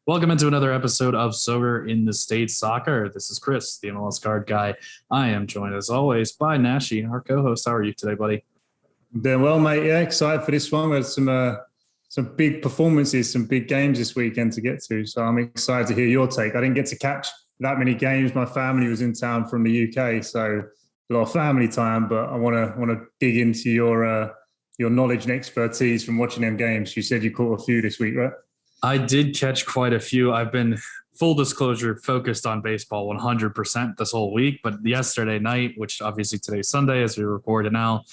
Welcome into another episode of Sober in the States Soccer. This is Chris, the MLS card guy. I am joined as always by Nashi, our co-host. How are you today, buddy? Doing well, mate. Yeah, excited for this one. We had some big performances, some big games this weekend to get to. So I'm excited to hear your take. I didn't get to catch that many games. My family was in town from the UK, so a lot of family time. But I want to dig into your knowledge and expertise from watching them games. You said you caught a few this week, right? I did catch quite a few. I've been, full disclosure, focused on baseball 100% this whole week. But yesterday night, which obviously today's Sunday as we record it now,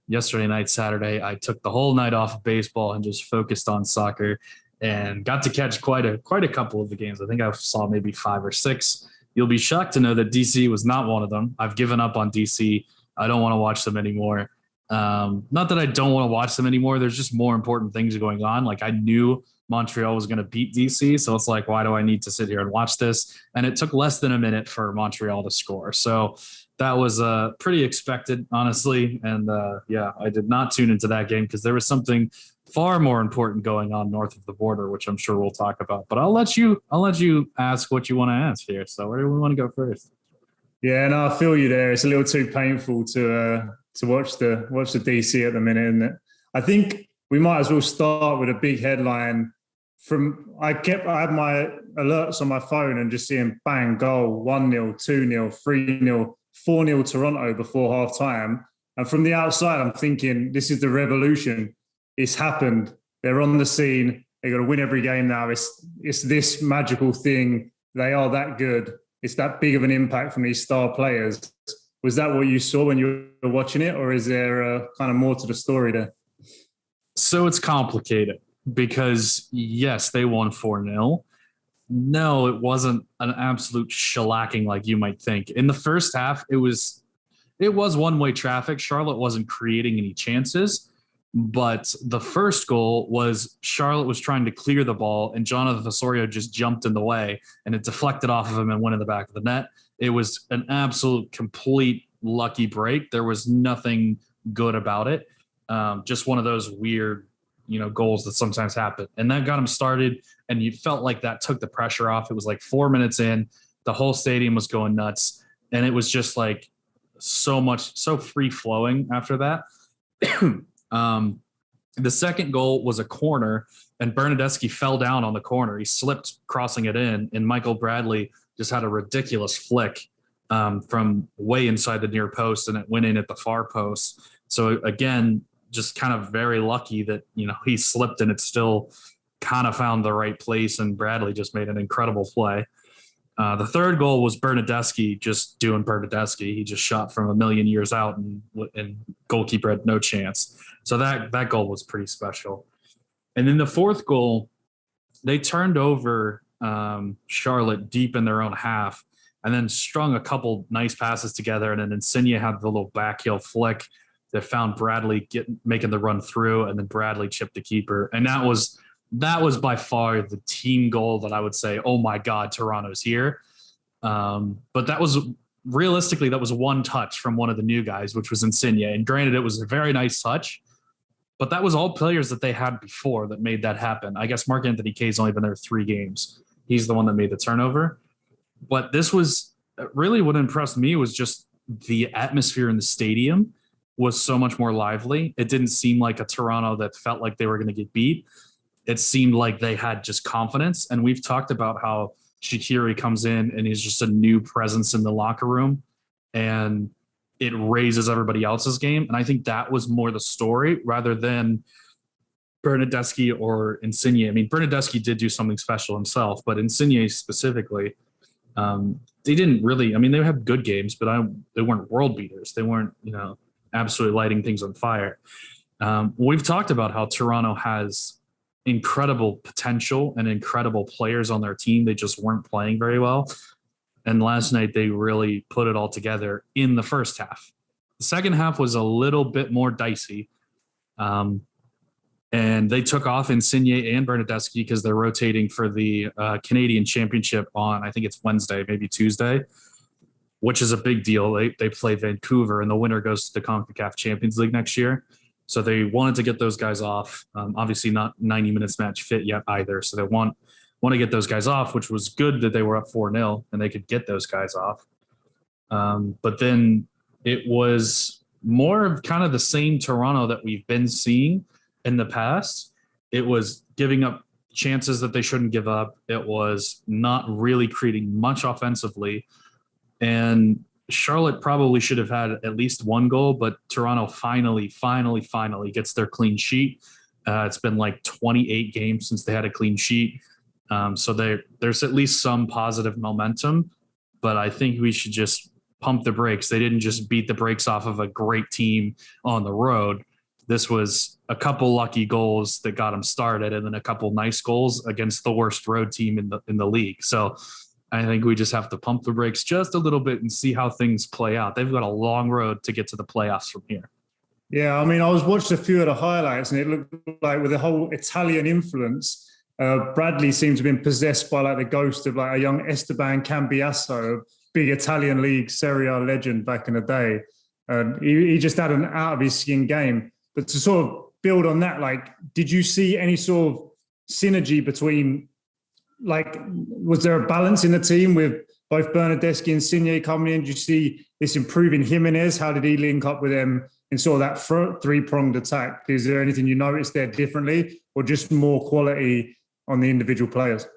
yesterday night, Saturday, I took the whole night off of baseball and just focused on soccer and got to catch quite a couple of the games. I think I saw maybe 5 or 6. You'll be shocked to know that DC was not one of them. I've given up on DC. I don't want to watch them anymore. Not that I don't want to watch them anymore. There's just more important things going on. Like, I knew Montreal was going to beat DC. So it's like, why do I need to sit here and watch this? And it took less than a minute for Montreal to score. So that was pretty expected, honestly. And yeah, I did not tune into that game because there was something far more important going on north of the border, which I'm sure we'll talk about. But I'll let you ask what you want to ask here. So where do we want to go first? Yeah, no, I feel you there. It's a little too painful to watch the DC at the minute, isn't it? I think we might as well start with a big headline. I had my alerts on my phone and just seeing bang, goal, 1-0, 2-0, 3-0, 4-0 Toronto before half time. And from the outside, I'm thinking, this is the revolution. It's happened. They're on the scene. They're going to win every game now. It's this magical thing. They are that good. It's that big of an impact from these star players. Was that what you saw when you were watching it? Or is there kind of more to the story there? So it's complicated. Because, yes, they won 4-0. No, it wasn't an absolute shellacking like you might think. In the first half, it was one-way traffic. Charlotte wasn't creating any chances. But the first goal was Charlotte was trying to clear the ball, and Jonathan Osorio just jumped in the way, and it deflected off of him and went in the back of the net. It was an absolute, complete lucky break. There was nothing good about it. Just one of those weird goals that sometimes happen. And that got him started, and you felt like that took the pressure off. It was like 4 minutes in, the whole stadium was going nuts, and it was just like so free flowing after that. The second goal was a corner, and Bernadeschi fell down on the corner. He slipped crossing it in, and Michael Bradley just had a ridiculous flick from way inside the near post, and it went in at the far post. So again, just kind of very lucky that, he slipped and it still kind of found the right place, and Bradley just made an incredible play. The third goal was Bernadeschi just doing Bernadeschi. He just shot from a million years out, and goalkeeper had no chance. So that goal was pretty special. And then the fourth goal, they turned over Charlotte deep in their own half and then strung a couple nice passes together, and then Insigne had the little backheel flick that found Bradley making the run through, and then Bradley chipped the keeper. And that was by far the team goal that I would say, oh my God, Toronto's here. But that was realistically, that was one touch from one of the new guys, which was Insigne. And granted, it was a very nice touch, but that was all players that they had before that made that happen. I guess Marc-Anthony Kaye's only been there 3 games. He's the one that made the turnover. But this was really what impressed me was just the atmosphere in the stadium was so much more lively. It didn't seem like a Toronto that felt like they were going to get beat. It seemed like they had just confidence. And we've talked about how Shaqiri comes in and he's just a new presence in the locker room, and it raises everybody else's game. And I think that was more the story rather than Bernadeschi or Insigne. I mean, Bernadeschi did do something special himself, but Insigne specifically, they didn't really, they have good games, but they weren't world beaters. They weren't, absolutely lighting things on fire. We've talked about how Toronto has incredible potential and incredible players on their team. They just weren't playing very well. And last night they really put it all together in the first half. The second half was a little bit more dicey. And they took off Insigne and Bernadeschi because they're rotating for the Canadian Championship on, I think it's Wednesday, maybe Tuesday, which is a big deal. They play Vancouver, and the winner goes to the CONCACAF Champions League next year. So they wanted to get those guys off. Obviously not 90 minutes match fit yet either. So they want want to get those guys off, which was good that they were up 4-0 and they could get those guys off. But then it was more of kind of the same Toronto that we've been seeing in the past. It was giving up chances that they shouldn't give up. It was not really creating much offensively. And Charlotte probably should have had at least one goal, but Toronto finally gets their clean sheet. It's been like 28 games since they had a clean sheet. So there's at least some positive momentum, but I think we should just pump the brakes. They didn't just beat the brakes off of a great team on the road. This was a couple lucky goals that got them started, and then a couple nice goals against the worst road team in the league. So I think we just have to pump the brakes just a little bit and see how things play out. They've got a long road to get to the playoffs from here. Yeah, I mean, I was watching a few of the highlights, and it looked like with the whole Italian influence, Bradley seemed to have been possessed by like the ghost of like a young Esteban Cambiasso, a big Italian league Serie A legend back in the day. He just had an out of his skin game. But to sort of build on that, like, did you see any sort of synergy between, like, was there a balance in the team with both Bernardeschi and Insigne coming in? Did you see this improving Jimenez? How did he link up with them in sort of that three-pronged attack? Is there anything you noticed there differently, or just more quality on the individual players?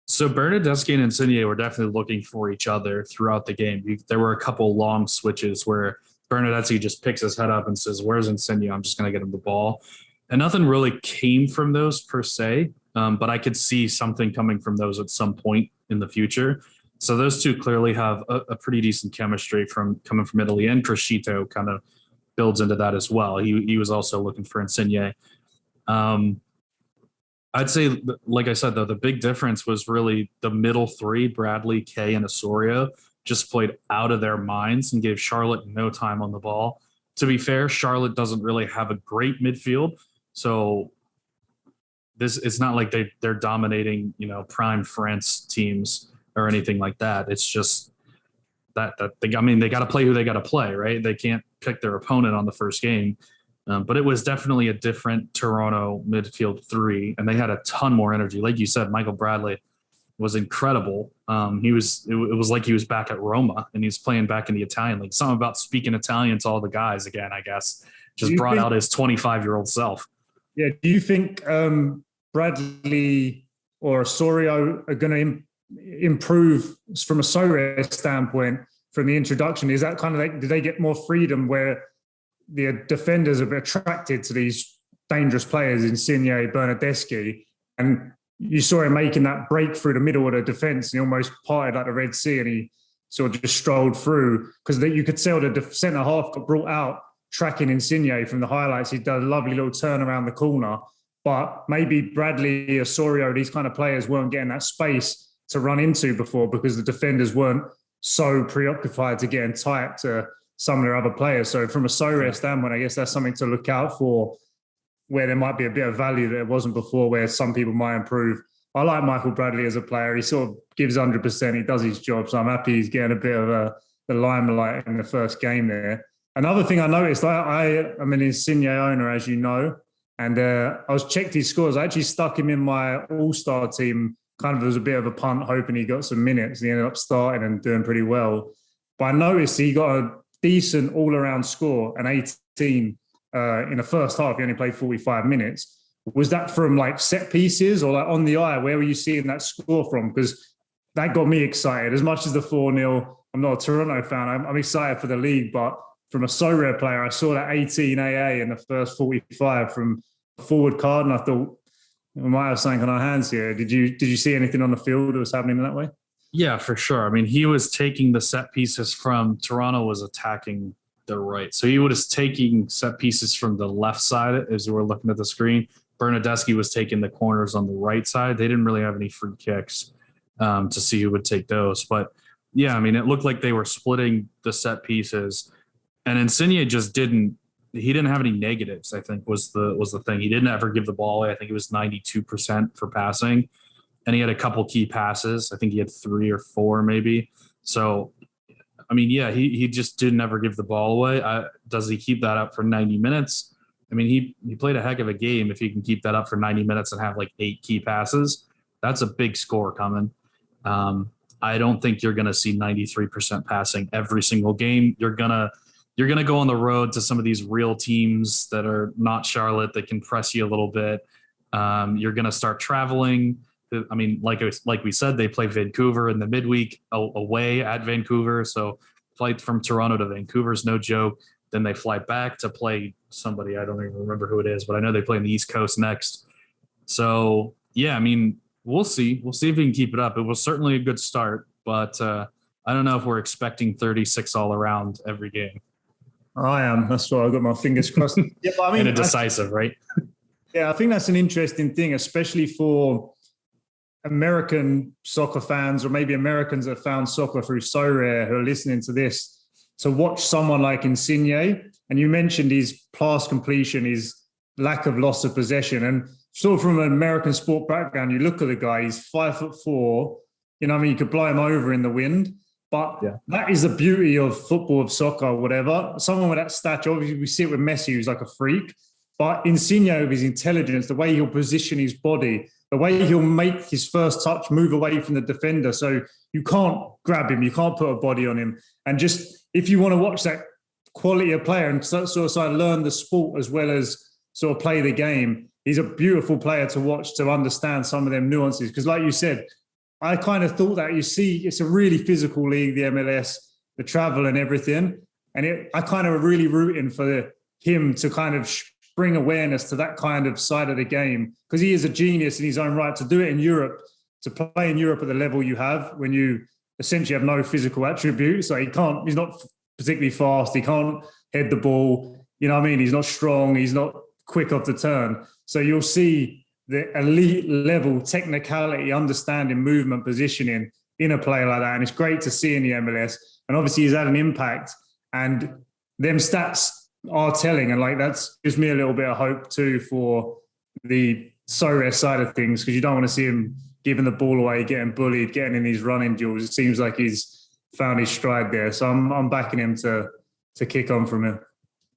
So Bernardeschi and Insigne were definitely looking for each other throughout the game. There were a couple long switches where Bernardeschi just picks his head up and says, "Where's Insigne? I'm just going to get him the ball." And nothing really came from those per se, but I could see something coming from those at some point in the future. So those two clearly have a pretty decent chemistry coming from Italy, and Crescito kind of builds into that as well. He was also looking for Insigne. I'd say, like I said, though, the big difference was really the middle three, Bradley, Kay, and Osorio, just played out of their minds and gave Charlotte no time on the ball. To be fair, Charlotte doesn't really have a great midfield, so it's not like they're dominating, prime France teams or anything like that. It's just that they got to play who they got to play, right? They can't pick their opponent on the first game. But it was definitely a different Toronto midfield three, and they had a ton more energy. Like you said, Michael Bradley was incredible. It was like he was back at Roma, and he was playing back in the Italian league. Something about speaking Italian to all the guys again, I guess, just brought out his 25-year-old self. Yeah. Do you think Bradley or Osorio are going to improve from a Sorare standpoint from the introduction? Is that kind of like, do they get more freedom where the defenders are attracted to these dangerous players, Insigne, Bernardeschi, and you saw him making that break through the middle of the defence, and he almost parted like the Red Sea, and he sort of just strolled through, because you could tell the centre half got brought out tracking Insigne from the highlights. He did a lovely little turn around the corner, but maybe Bradley, Osorio, these kind of players weren't getting that space to run into before because the defenders weren't so preoccupied to getting tight to some of their other players. So from a Sorare standpoint, I guess that's something to look out for, where there might be a bit of value that it wasn't before, where some people might improve. I like Michael Bradley as a player. He sort of gives 100%. He does his job. So I'm happy he's getting a bit of the limelight in the first game there. Another thing I noticed, I'm an Insigne owner, as you know, and I was checked his scores. I actually stuck him in my all-star team, kind of as a bit of a punt, hoping he got some minutes. He ended up starting and doing pretty well. But I noticed he got a decent all-around score, an 18 in the first half. He only played 45 minutes. Was that from like set pieces or like on the eye? Where were you seeing that score from? Because that got me excited. As much as the 4-0, I'm not a Toronto fan. I'm excited for the league, but from a Sorare player, I saw that 18 AA in the first 45 from a forward card, and I thought we might have something on our hands here. Did you see anything on the field that was happening in that way? Yeah, for sure. I mean, he was taking the set pieces from Toronto was attacking the right. So he was taking set pieces from the left side as we're looking at the screen. Bernardeschi was taking the corners on the right side. They didn't really have any free kicks to see who would take those. But yeah, I mean, it looked like they were splitting the set pieces. And Insigne just didn't have any negatives, I think was the thing. He didn't ever give the ball away. I think it was 92% for passing. And he had a couple key passes. I think he had 3 or 4 maybe. So, I mean, yeah, he just didn't ever give the ball away. Does he keep that up for 90 minutes? I mean, he played a heck of a game if he can keep that up for 90 minutes and have like 8 key passes. That's a big score coming. I don't think you're going to see 93% passing every single game. You're gonna go on the road to some of these real teams that are not Charlotte that can press you a little bit. You're going to start traveling. I mean, like we said, they play Vancouver in the midweek away at Vancouver. So flight from Toronto to Vancouver is no joke. Then they fly back to play somebody. I don't even remember who it is, but I know they play on the East Coast next. So yeah, I mean, we'll see. We'll see if we can keep it up. It was certainly a good start, but I don't know if we're expecting 36 all around every game. I am. That's why I've got my fingers crossed. Yeah, but I mean, and a decisive, right? Yeah, I think that's an interesting thing, especially for American soccer fans, or maybe Americans that found soccer through Sorare who are listening to this, to watch someone like Insigne. And you mentioned his pass completion, his lack of loss of possession. And sort of from an American sport background, you look at the guy, he's 5'4", you know what I mean? You could blow him over in the wind. But that is the beauty of football, of soccer, or whatever. Someone with that stature, obviously we see it with Messi, who's like a freak. But Insigne, with his intelligence, the way he'll position his body, the way he'll make his first touch move away from the defender. So you can't grab him, you can't put a body on him. And just, if you want to watch that quality of player and sort of learn the sport as well as sort of play the game, he's a beautiful player to watch, to understand some of them nuances. Because like you said, I kind of thought that, you see, it's a really physical league, the MLS, the travel and everything. And I kind of really rooting for him to kind of bring awareness to that kind of side of the game, because he is a genius in his own right. To do it in Europe, to play in Europe at the level you have, when you essentially have no physical attributes. So he's not particularly fast, he can't head the ball, you know what I mean? He's not strong, he's not quick off the turn. So you'll see the elite level technicality, understanding, movement, positioning in a player like that. And it's great to see in the MLS. And obviously he's had an impact, and them stats are telling. And like, that gives me a little bit of hope too for the Sorare side of things, because you don't want to see him giving the ball away, getting bullied, getting in these running duels. It seems like he's found his stride there. So I'm backing him to kick on from him.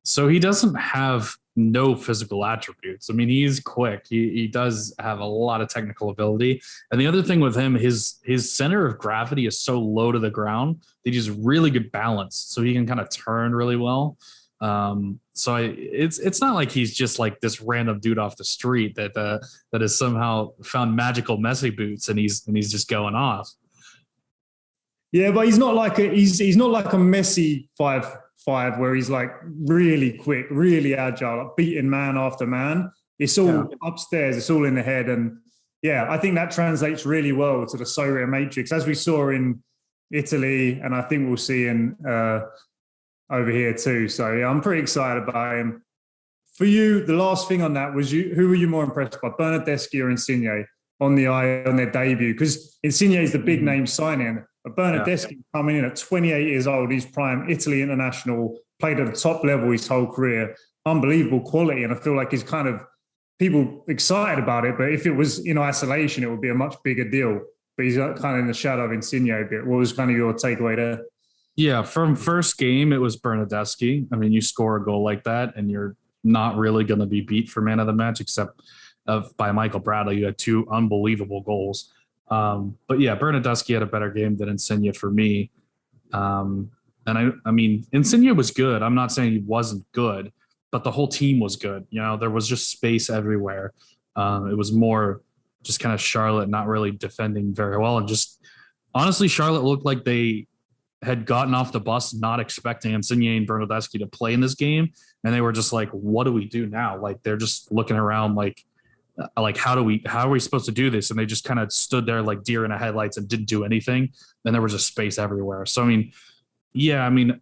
So he doesn't have no physical attributes. I mean, he's quick. He does have a lot of technical ability. And the other thing with him, his center of gravity is so low to the ground that he's really good balance. So he can kind of turn really well. It's not like he's just like this random dude off the street that has somehow found magical Messi boots and he's just going off. Yeah, but he's not like a Messi 5'5", where he's like really quick, really agile, like beating man after man. It's all upstairs, it's all in the head. And yeah, I think that translates really well to the Sorare matrix, as we saw in Italy, and I think we'll see in over here too. So yeah, I'm pretty excited about him. For you, the last thing on that was, who were you more impressed by, Bernardeschi or Insigne on their debut? Because Insigne is the big name signing, but Bernardeschi coming in at 28 years old, he's prime Italy international, played at the top level his whole career, unbelievable quality. And I feel like he's kind of, people excited about it, but if it was in isolation, it would be a much bigger deal. But he's kind of in the shadow of Insigne a bit. What was kind of your takeaway there? Yeah, from first game, it was Bernardeschi. I mean, you score a goal like that and you're not really going to be beat for man of the match, except by Michael Bradley. You had two unbelievable goals. But yeah, Bernardeschi had a better game than Insigne for me. And I mean, Insigne was good. I'm not saying he wasn't good, but the whole team was good. You know, there was just space everywhere. It was more just kind of Charlotte not really defending very well. And just honestly, Charlotte looked like they had gotten off the bus not expecting Insigne and Bernardeschi to play in this game. And they were just like, what do we do now? Like, they're just looking around like how are we supposed to do this? And they just kind of stood there like deer in the headlights and didn't do anything. And there was just space everywhere. So, I mean, yeah, I mean,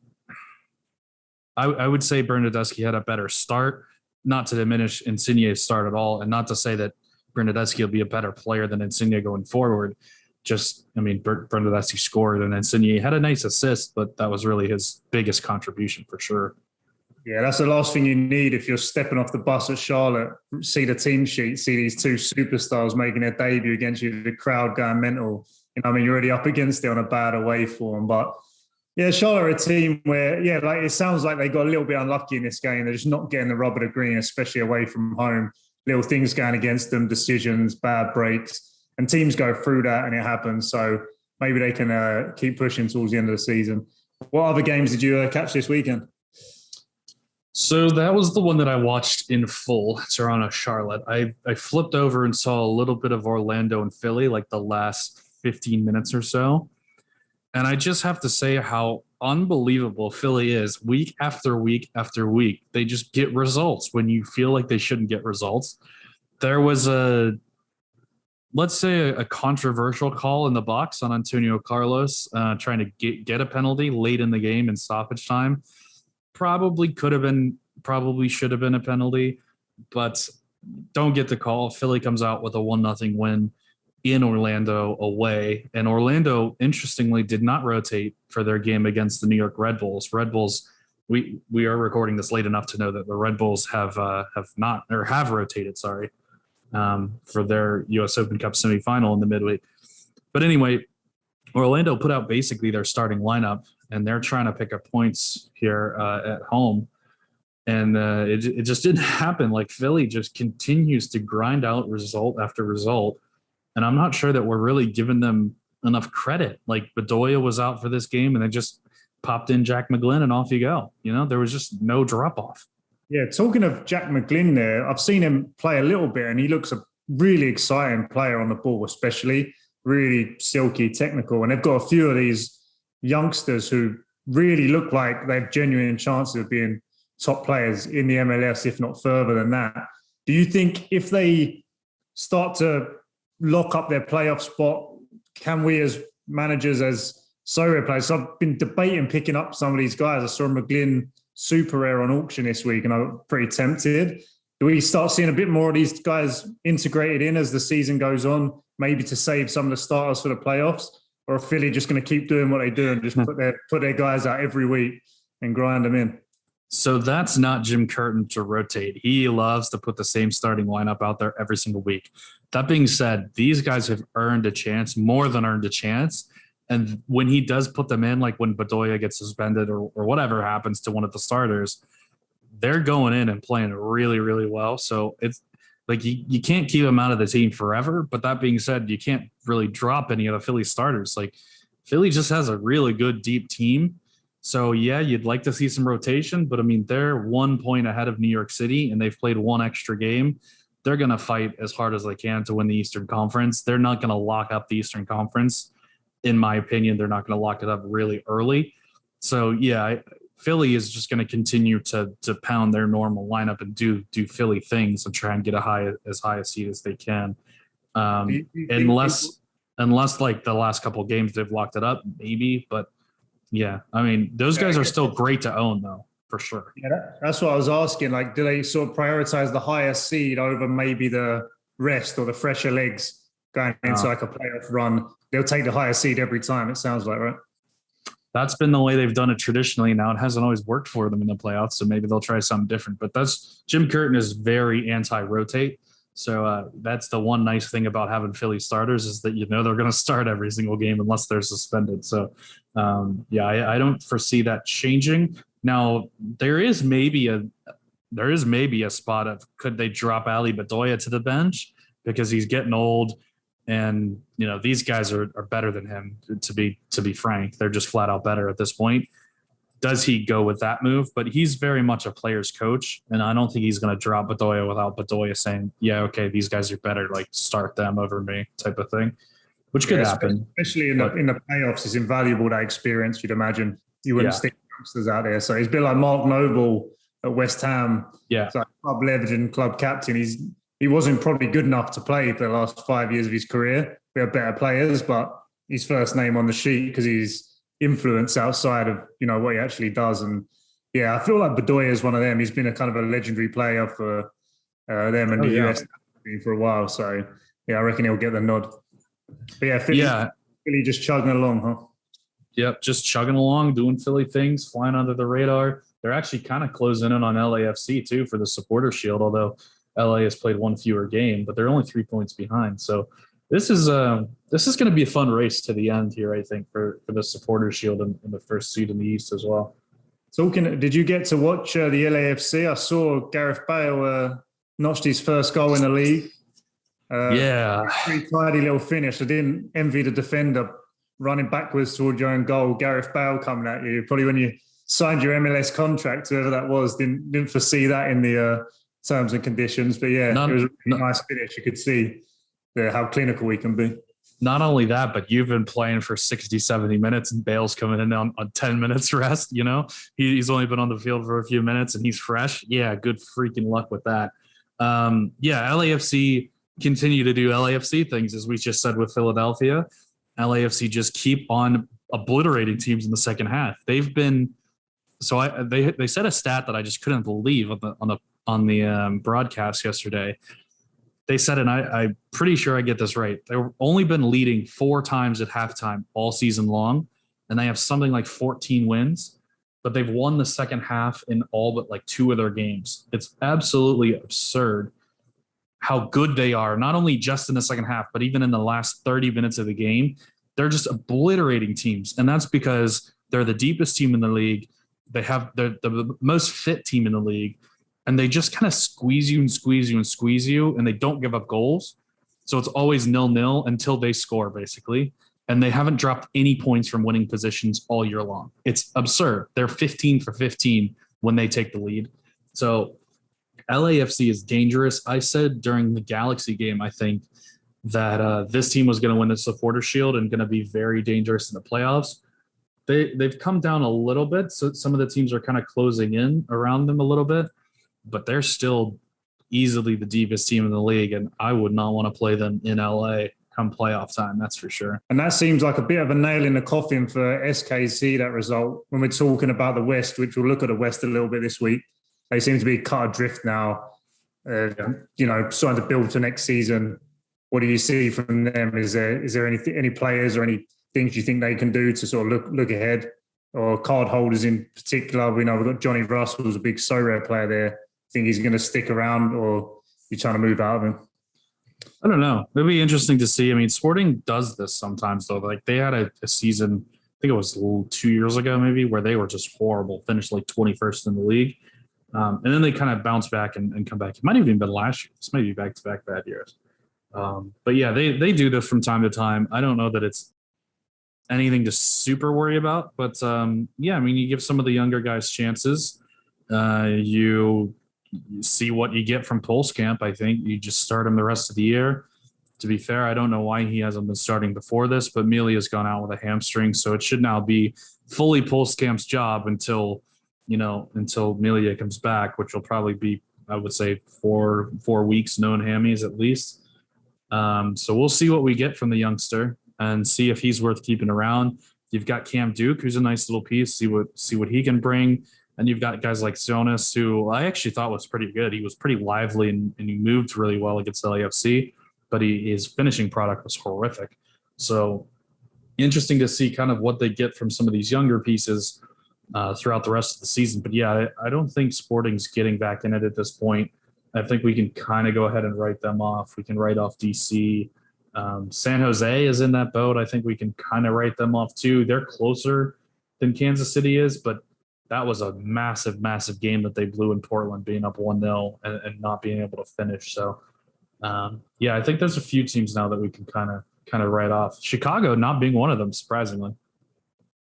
I would say Bernardeschi had a better start, not to diminish Insigne's start at all. And not to say that Bernardeschi will be a better player than Insigne going forward. Just, I mean, Bernardeschi scored and Insigne had a nice assist, but that was really his biggest contribution for sure. Yeah, that's the last thing you need if you're stepping off the bus at Charlotte. See the team sheet, see these two superstars making their debut against you, the crowd going mental. You know, I mean, you're already up against it on a bad away form. But yeah, Charlotte are a team where, yeah, like it sounds like they got a little bit unlucky in this game. They're just not getting the rub of the green, especially away from home. Little things going against them, decisions, bad breaks. And teams go through that and it happens. So maybe they can keep pushing towards the end of the season. What other games did you catch this weekend? So that was the one that I watched in full, Toronto, Charlotte. I flipped over and saw a little bit of Orlando and Philly, like the last 15 minutes or so. And I just have to say how unbelievable Philly is week after week after week. They just get results when you feel like they shouldn't get results. There was let's say a controversial call in the box on Antonio Carlos trying to get a penalty late in the game in stoppage time. Probably should have been a penalty, but don't get the call. Philly comes out with a 1-0 win in Orlando away. And Orlando, interestingly, did not rotate for their game against the New York Red Bulls. Red Bulls, we are recording this late enough to know that the Red Bulls have rotated, for their US Open Cup semifinal in the midweek. But anyway, Orlando put out basically their starting lineup, and they're trying to pick up points here at home. And it just didn't happen. Like, Philly just continues to grind out result after result. And I'm not sure that we're really giving them enough credit. Like, Bedoya was out for this game, and they just popped in Jack McGlynn, and off you go. You know, there was just no drop-off. Yeah, talking of Jack McGlynn there, I've seen him play a little bit, and he looks a really exciting player on the ball, especially really silky, technical. And they've got a few of these youngsters who really look like they have genuine chances of being top players in the MLS, if not further than that. Do you think if they start to lock up their playoff spot, can we as managers, as Sorare players, so I've been debating picking up some of these guys. I saw McGlynn super rare on auction this week, and I'm pretty tempted. Do we start seeing a bit more of these guys integrated in as the season goes on, maybe to save some of the starters for the playoffs? Or are Philly just going to keep doing what they do and just put their guys out every week and grind them in? So that's not Jim Curtin to rotate. He loves to put the same starting lineup out there every single week. That being said, these guys have earned a chance, more than earned a chance. And when he does put them in, like when Bedoya gets suspended or whatever happens to one of the starters, they're going in and playing really, really well. So it's like you can't keep them out of the team forever. But that being said, you can't really drop any of the Philly starters. Like, Philly just has a really good, deep team. So, yeah, you'd like to see some rotation. But, I mean, they're 1 point ahead of New York City, and they've played one extra game. They're going to fight as hard as they can to win the Eastern Conference. They're not going to lock up the Eastern Conference. In my opinion, they're not going to lock it up really early. So, yeah, Philly is just going to continue to pound their normal lineup and do Philly things and try and get as high a seed as they can. Unless like the last couple of games they've locked it up, maybe. But yeah, I mean, those guys are still great to own, though, for sure. Yeah, that's what I was asking. Like, do they sort of prioritize the higher seed over maybe the rest or the fresher legs going into like a playoff run? They'll take the higher seed every time, it sounds like, right? That's been the way they've done it traditionally. Now, it hasn't always worked for them in the playoffs, so maybe they'll try something different. But Jim Curtin is very anti-rotate. So that's the one nice thing about having Philly starters, is that they're going to start every single game unless they're suspended. So, I don't foresee that changing. Now, there is maybe a spot of, could they drop Ali Bedoya to the bench because he's getting old. And, these guys are better than him, to be frank. They're just flat out better at this point. Does he go with that move? But he's very much a player's coach, and I don't think he's going to drop Bedoya without Bedoya saying, yeah, okay, these guys are better, like start them over me type of thing, which could happen. Especially in the playoffs, it's invaluable, that experience, you'd imagine. You wouldn't stick youngsters out there. So he's a bit like Mark Noble at West Ham. Yeah. It's like club legend, club captain. He wasn't probably good enough to play for the last 5 years of his career. We have better players, but his first name on the sheet because he's influence outside of, what he actually does. And yeah, I feel like Bedoya is one of them. He's been a kind of a legendary player for them and the US team for a while. So yeah, I reckon he'll get the nod. But yeah, Philly just chugging along, huh? Yep, just chugging along, doing Philly things, flying under the radar. They're actually kind of closing in on LAFC too for the Supporter Shield, although LA has played one fewer game, but they're only 3 points behind. So this is going to be a fun race to the end here, I think, for the Supporter Shield and the first seed in the East as well. Did you get to watch the LAFC? I saw Gareth Bale notched his first goal in the league. Yeah. Pretty tidy little finish. I didn't envy the defender running backwards toward your own goal. Gareth Bale coming at you. Probably when you signed your MLS contract, whoever that was, didn't foresee that in the terms and conditions. But yeah, it was a really nice finish. You could see how clinical we can be. Not only that, but you've been playing for 60, 70 minutes and Bale's coming in on 10 minutes rest, you know? He's only been on the field for a few minutes and he's fresh. Yeah, good freaking luck with that. LAFC continue to do LAFC things, as we just said with Philadelphia. LAFC just keep on obliterating teams in the second half. They've been they said a stat that I just couldn't believe on the broadcast yesterday. They said, and I'm pretty sure I get this right, they've only been leading 4 times at halftime all season long, and they have something like 14 wins, but they've won the second half in all but like 2 of their games. It's absolutely absurd how good they are, not only just in the second half, but even in the last 30 minutes of the game. They're just obliterating teams, and that's because they're the deepest team in the league. They're the most fit team in the league, and they just kind of squeeze you, and they don't give up goals. So it's always 0-0 until they score, basically. And they haven't dropped any points from winning positions all year long. It's absurd. They're 15 for 15 when they take the lead. So LAFC is dangerous. I said during the Galaxy game, I think, that this team was going to win the Supporter Shield and going to be very dangerous in the playoffs. They've come down a little bit. So some of the teams are kind of closing in around them a little bit, but they're still easily the deepest team in the league, and I would not want to play them in LA come playoff time, that's for sure. And that seems like a bit of a nail in the coffin for SKC, that result. When we're talking about the West, which we'll look at the West a little bit this week, they seem to be cut adrift now, starting to build to next season. What do you see from them? Is there any players or any things you think they can do to sort of look ahead? Or card holders in particular? We know we've got Johnny Russell, who's a big Sorare player there. Think he's going to stick around, or you're trying to move out of him? I don't know. It'll be interesting to see. I mean, Sporting does this sometimes, though. Like, they had a season, I think it was 2 years ago maybe, where they were just horrible, finished like 21st in the league. And then they kind of bounce back and come back. It might have even been last year. This might be back-to-back bad years. But yeah, they do this from time to time. I don't know that it's anything to super worry about, but yeah, I mean, you give some of the younger guys chances. You see what you get from Pulskamp. I think you just start him the rest of the year. To be fair, I don't know why he hasn't been starting before this, but Melia's gone out with a hamstring, so it should now be fully Pulskamp's job until Melia comes back, which will probably be, I would say, 4 weeks, known hammies at least. So we'll see what we get from the youngster and see if he's worth keeping around. You've got Cam Duke, who's a nice little piece. See what he can bring. And you've got guys like Jonas, who I actually thought was pretty good. He was pretty lively and he moved really well against LAFC, but his finishing product was horrific. So interesting to see kind of what they get from some of these younger pieces throughout the rest of the season. But yeah, I don't think Sporting's getting back in it at this point. I think we can kind of go ahead and write them off. We can write off DC. San Jose is in that boat. I think we can kind of write them off too. They're closer than Kansas City is, but that was a massive, massive game that they blew in Portland, being up 1-0 and not being able to finish. So, yeah, I think there's a few teams now that we can kind of write off. Chicago not being one of them, surprisingly.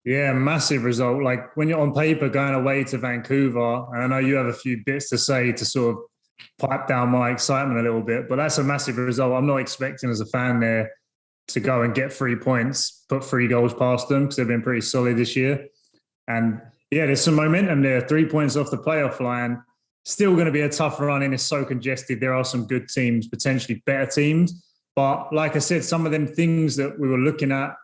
Yeah, massive result. Like, when you're on paper going away to Vancouver, and I know you have a few bits to say to sort of pipe down my excitement a little bit, but that's a massive result. I'm not expecting as a fan there to go and get 3 points, put 3 goals past them, because they've been pretty solid this year. And yeah, there's some momentum there. 3 points off the playoff line. Still going to be a tough run in. It's so congested. There are some good teams, potentially better teams. But like I said, some of them things that we were looking at,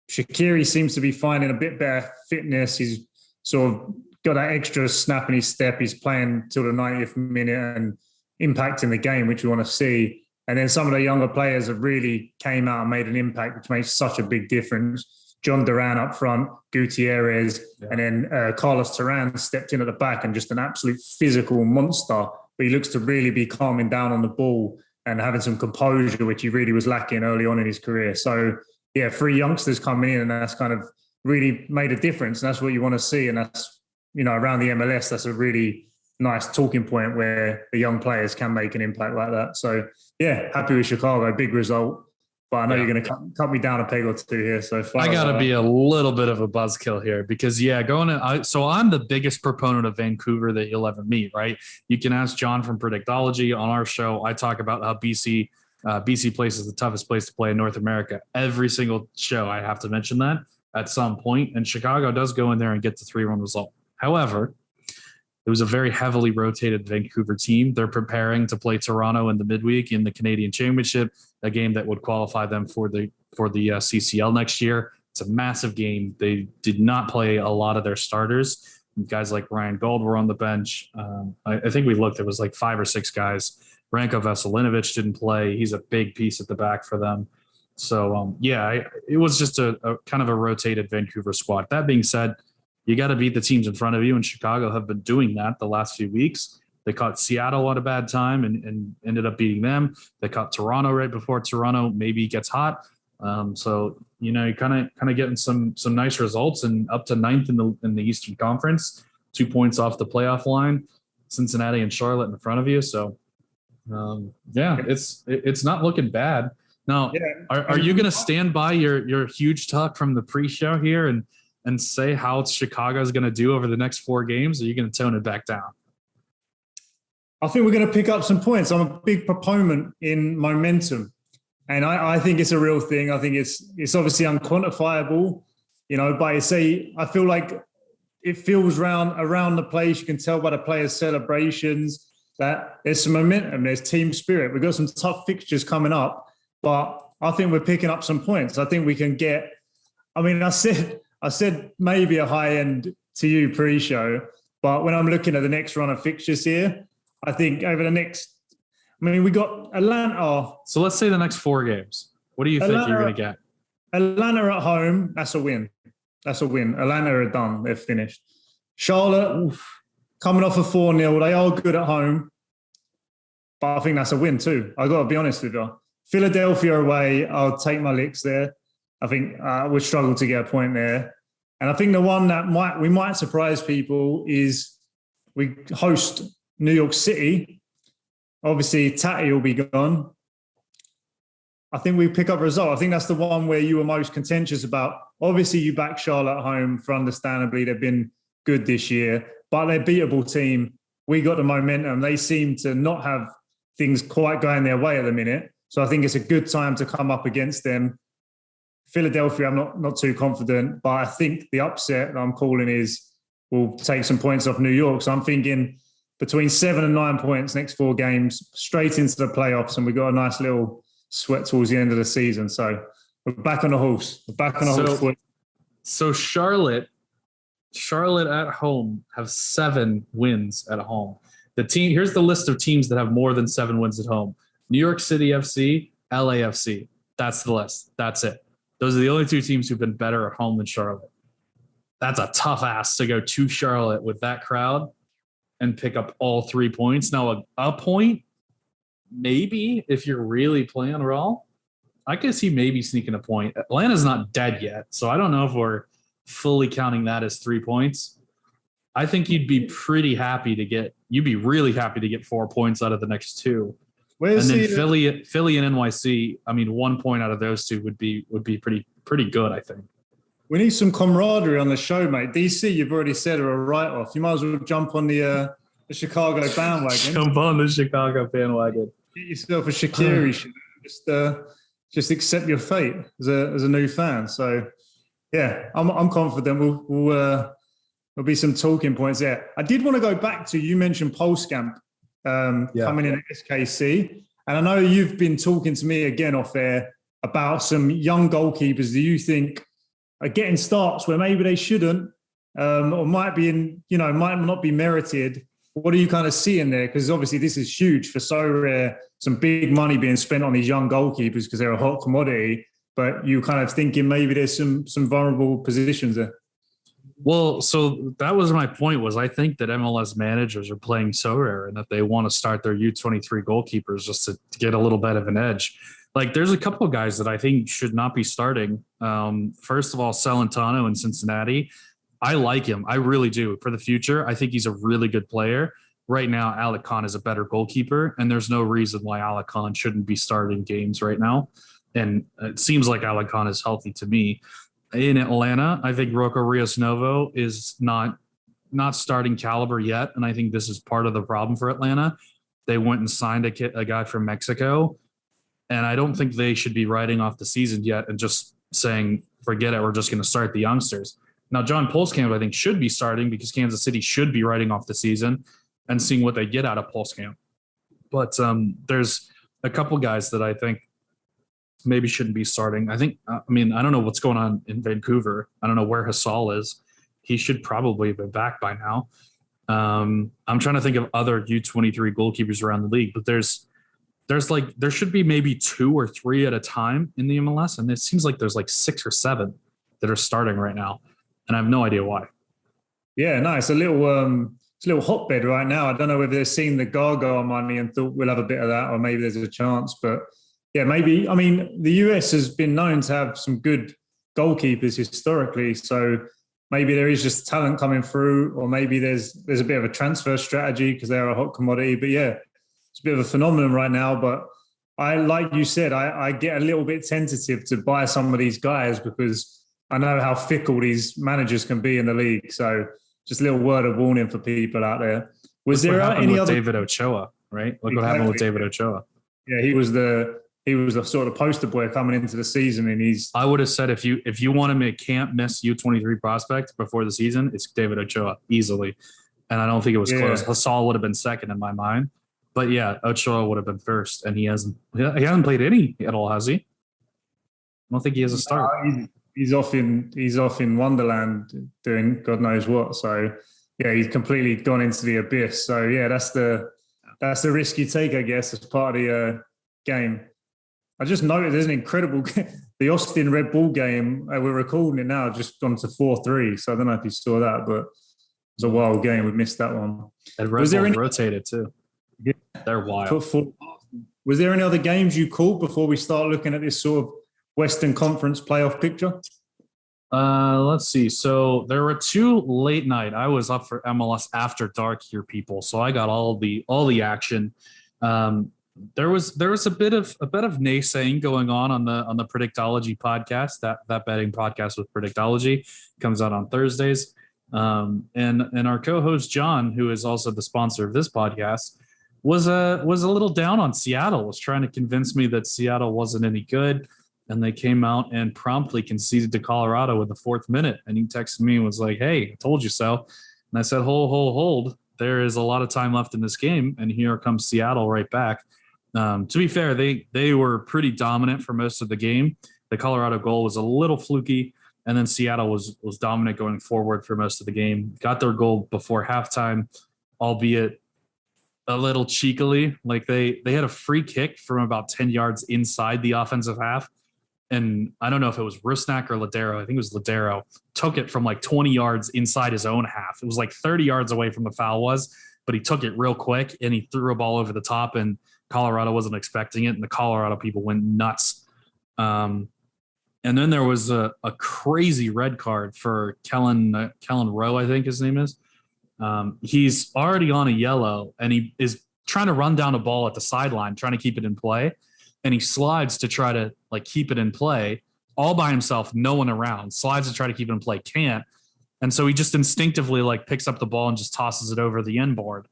Shaqiri seems to be finding a bit better fitness. He's sort of got that extra snap in his step. He's playing till the 90th minute and impacting the game, which we want to see. And then some of the younger players have really came out and made an impact, which makes such a big difference. John Duran up front, Gutierrez, and then Carlos Turan stepped in at the back and just an absolute physical monster. But he looks to really be calming down on the ball and having some composure, which he really was lacking early on in his career. So, yeah, 3 youngsters coming in, and that's kind of really made a difference. And that's what you want to see. And that's, around the MLS, that's a really nice talking point where the young players can make an impact like that. So yeah, happy with Chicago, big result. But I know you're going to cut me down a peg or two here. So I got to be a little bit of a buzzkill here because, so I'm the biggest proponent of Vancouver that you'll ever meet, right? You can ask John from Predictology on our show. I talk about how BC place is the toughest place to play in North America. Every single show I have to mention that at some point, and Chicago does go in there and get the 3-1 result. However, it was a very heavily rotated Vancouver team. They're preparing to play Toronto in the midweek in the Canadian Championship, a game that would qualify them for the CCL next year. It's a massive game. They did not play a lot of their starters. Guys like Ryan Gold were on the bench. I think we looked, it was like 5 or 6 guys. Ranko Veselinovic didn't play. He's a big piece at the back for them. So, it was just a kind of a rotated Vancouver squad. That being said, you got to beat the teams in front of you, and Chicago have been doing that the last few weeks. They caught Seattle at a bad time and ended up beating them. They caught Toronto right before Toronto maybe gets hot. So you're kind of getting some nice results, and up to 9th in the Eastern Conference, 2 points off the playoff line. Cincinnati and Charlotte in front of you. So it's not looking bad. Now, are you going to stand by your huge talk from the pre-show here and say how Chicago is going to do over the next 4 games? Or are you going to tone it back down? I think we're going to pick up some points. I'm a big proponent in momentum, and I think it's a real thing. I think it's obviously unquantifiable, but I feel like it feels around the place. You can tell by the players' celebrations that there's some momentum, there's team spirit. We've got some tough fixtures coming up, but I think we're picking up some points. I think we can get, I said maybe a high end to you pre-show, but when I'm looking at the next run of fixtures here, I think over the next, we got Atlanta. So let's say the next 4 games. What do you think you're going to get? Atlanta at home, that's a win. That's a win. Atlanta are done. They're finished. Charlotte, coming off a 4-0. They are good at home, but I think that's a win too. I got to be honest with you. Philadelphia away, I'll take my licks there. I think we'll struggle to get a point there. And I think the one that we might surprise people is we host New York City. Obviously, Tatty will be gone. I think we pick up a result. I think that's the one where you were most contentious about. Obviously, you back Charlotte at home for understandably. They've been good this year, but they're a beatable team. We got the momentum. They seem to not have things quite going their way at the minute. So I think it's a good time to come up against them. Philadelphia, I'm not too confident, but I think the upset that I'm calling is we'll take some points off New York. So I'm thinking between 7 and 9 points next 4 games, straight into the playoffs, and we got a nice little sweat towards the end of the season. So we're back on the horse. We're back on the horse. So Charlotte at home have 7 wins at home. Here's the list of teams that have more than 7 wins at home: New York City FC, LAFC. That's the list. That's it. Those are the only 2 teams who've been better at home than Charlotte. That's a tough ask to go to Charlotte with that crowd and pick up all 3 points. Now, a point, maybe, if you're really playing well, I could see maybe sneaking a point. Atlanta's not dead yet, so I don't know if we're fully counting that as 3 points. I think you'd be really happy to get 4 points out of the next 2. And then Philly and NYC, 1 point out of those 2 would be pretty good, I think. We need some camaraderie on the show, mate. DC, you've already said, are a write-off. You might as well jump on the Chicago bandwagon. Jump on the Chicago bandwagon. Get yourself a Shaqiri shirt. Just accept your fate as a new fan. So, yeah, I'm confident there'll be some talking points there. I did want to go back to, you mentioned Polskamp coming in at SKC. And I know you've been talking to me again off air about some young goalkeepers. Do you think are getting starts where maybe they shouldn't, or might not be merited? What are you kind of seeing there? Because obviously this is huge for Sorare. Some big money being spent on these young goalkeepers because they're a hot commodity. But you kind of thinking maybe there's some vulnerable positions there. Well, so that was my point. Was I think that MLS managers are playing Sorare and that they want to start their U23 goalkeepers just to get a little bit of an edge. Like, there's a couple of guys that I think should not be starting. First of all, Celentano in Cincinnati. I like him. I really do. For the future, I think he's a really good player. right now Alec Khan is a better goalkeeper, and there's no reason why Alec Khan shouldn't be starting games right now. And it seems like Alec Khan is healthy to me. In Atlanta, I think Rocco Rios Novo is not starting caliber yet, and I think this is part of the problem for Atlanta. They went and signed a guy from Mexico, and I don't think they should be writing off the season yet and just saying, forget it, we're just going to start the youngsters. Now, John Pulskamp, I think, should be starting because Kansas City should be writing off the season and seeing what they get out of Pulskamp. But there's a couple guys that I think maybe shouldn't be starting. I don't know what's going on in Vancouver. I don't know where Hassall is. He should probably have been back by now. I'm trying to think of other U23 goalkeepers around the league, but there should be maybe 2 or 3 at a time in the MLS, and it seems like there's like 6 or 7 that are starting right now, and I have no idea why. Yeah, no, it's a little hotbed right now. I don't know whether they've seen the Gargoyle money and thought we'll have a bit of that, or maybe there's a chance. But yeah, maybe. I mean, the US has been known to have some good goalkeepers historically, so maybe there is just talent coming through, or maybe there's a bit of a transfer strategy because they're a hot commodity. But yeah, it's a bit of a phenomenon right now. But like you said, I get a little bit tentative to buy some of these guys because I know how fickle these managers can be in the league. So just a little word of warning for people out there. Was there any other David Ochoa, right? Look what happened with David Ochoa. Yeah, he was the sort of poster boy coming into the season, and I would have said if you want to make can't miss U23 prospect before the season, it's David Ochoa easily, and I don't think it was close. Hassall would have been second in my mind, but yeah, Ochoa would have been first, and he hasn't played any at all, has he? I don't think he has a start. He's off in Wonderland doing God knows what. So yeah, he's completely gone into the abyss. So yeah, that's the risk you take, I guess, as part of the game. I just noticed there's an incredible the Austin Red Bull game. We're recording it now, just gone to 4-3. So I don't know if you saw that, but it's a wild game. We missed that one. And Red Bull rotated too. Yeah, they're wild. Was there any other games you called before we start looking at this sort of Western Conference playoff picture? Let's see. So there were 2 late night. I was up for MLS After Dark here, people. So I got all the action. There was a bit of naysaying going on the Predictology podcast. That betting podcast with Predictology comes out on Thursdays. And our co-host John, who is also the sponsor of this podcast, was a little down on Seattle. Was trying to convince me that Seattle wasn't any good. And they came out and promptly conceded to Colorado in the 4th minute. And he texted me and was like, "Hey, I told you so." And I said, hold. There is a lot of time left in this game. And here comes Seattle right back. To be fair, they were pretty dominant for most of the game. The Colorado goal was a little fluky. And then Seattle was dominant going forward for most of the game. Got their goal before halftime, albeit a little cheekily. Like they had a free kick from about 10 yards inside the offensive half. And I don't know if it was Rusnak or Ladero. I think it was Ladero. Took it from like 20 yards inside his own half. It was like 30 yards away from the foul was, but he took it real quick and he threw a ball over the top, and Colorado wasn't expecting it, and the Colorado people went nuts. And then there was a crazy red card for Kellen Rowe, I think his name is. He's already on a yellow, and he is trying to run down a ball at the sideline, trying to keep it in play. And he slides to try to like keep it in play all by himself, no one around, slides to try to keep it in play, can't. And so he just instinctively like picks up the ball and just tosses it over the end board,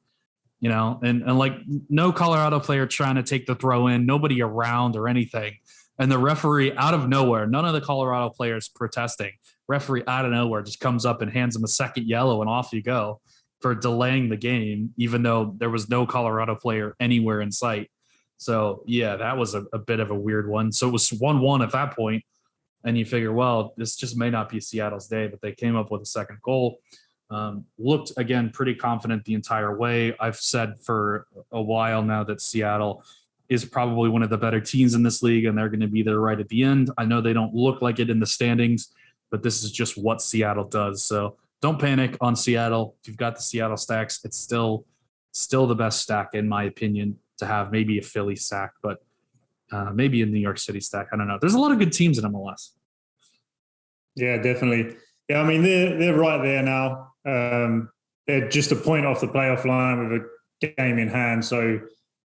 and like no Colorado player trying to take the throw in, nobody around or anything. And the referee out of nowhere, none of the Colorado players protesting, referee out of nowhere just comes up and hands him a second yellow, and off you go for delaying the game, even though there was no Colorado player anywhere in sight. So, yeah, that was a bit of a weird one. So it was 1-1 at that point, and you figure, well, this just may not be Seattle's day, but they came up with a second goal. Looked, again, pretty confident the entire way. I've said for a while now that Seattle is probably one of the better teams in this league, and they're going to be there right at the end. I know they don't look like it in the standings, but this is just what Seattle does. So don't panic on Seattle. If you've got the Seattle stacks, it's still the best stack, in my opinion, to have. Maybe a Philly stack, but maybe a New York City stack. I don't know. There's a lot of good teams in MLS. Yeah, definitely. Yeah, I mean, they're right there now. They're just a point off the playoff line with game in hand. So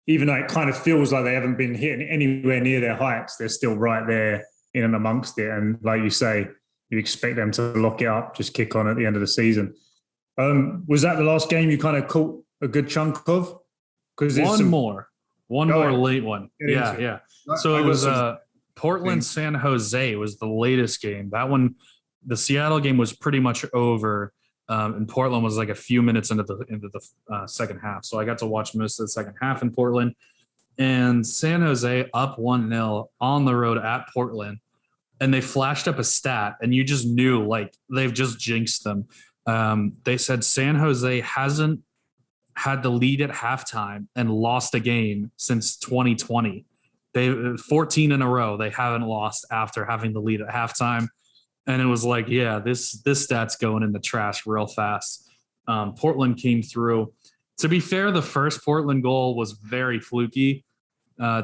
even though it kind of feels like they haven't been hitting anywhere near their heights, they're still right there in and amongst it. And like you say, you expect them to lock it up, just kick on at the end of the season. Was that the last game you kind of caught a good chunk of? Because one more late one. Yeah. So it was Portland San Jose was the latest game. That one, the Seattle game was pretty much over, and Portland was like a few minutes into the second half. So I got to watch most of the second half in Portland, and San Jose up 1-0 on the road at Portland, and they flashed up a stat, and you just knew like they've just jinxed them. They said San Jose hasn't had the lead at halftime and lost a game since 2020. They 14 in a row. They haven't lost after having the lead at halftime. And it was like, yeah, this stat's going in the trash real fast. Portland came through. To be fair, the first Portland goal was very fluky.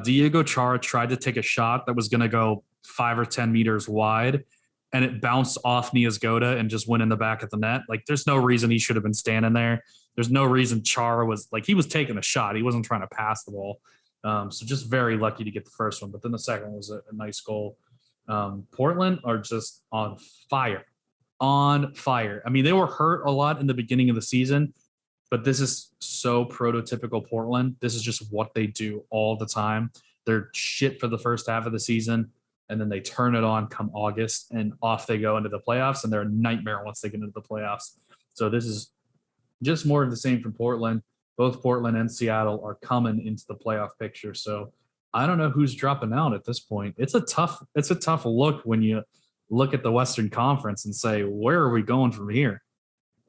Diego Chara tried to take a shot that was going to go 5 or 10 meters wide, and it bounced off Niasgoda and just went in the back of the net. Like, there's no reason he should have been standing there. There's no reason Chara was like, he was taking a shot. He wasn't trying to pass the ball. So just very lucky to get the first one. But then the second one was a nice goal. Portland are just on fire. I mean, they were hurt a lot in the beginning of the season, but this is so prototypical Portland. This is just what they do all the time. They're shit for the first half of the season, and then they turn it on come August, and off they go into the playoffs, and they're a nightmare once they get into the playoffs. So this is just more of the same from Portland. Both Portland and Seattle are coming into the playoff picture. So I don't know who's dropping out at this point. It's a tough look when you look at the Western Conference and say, where are we going from here?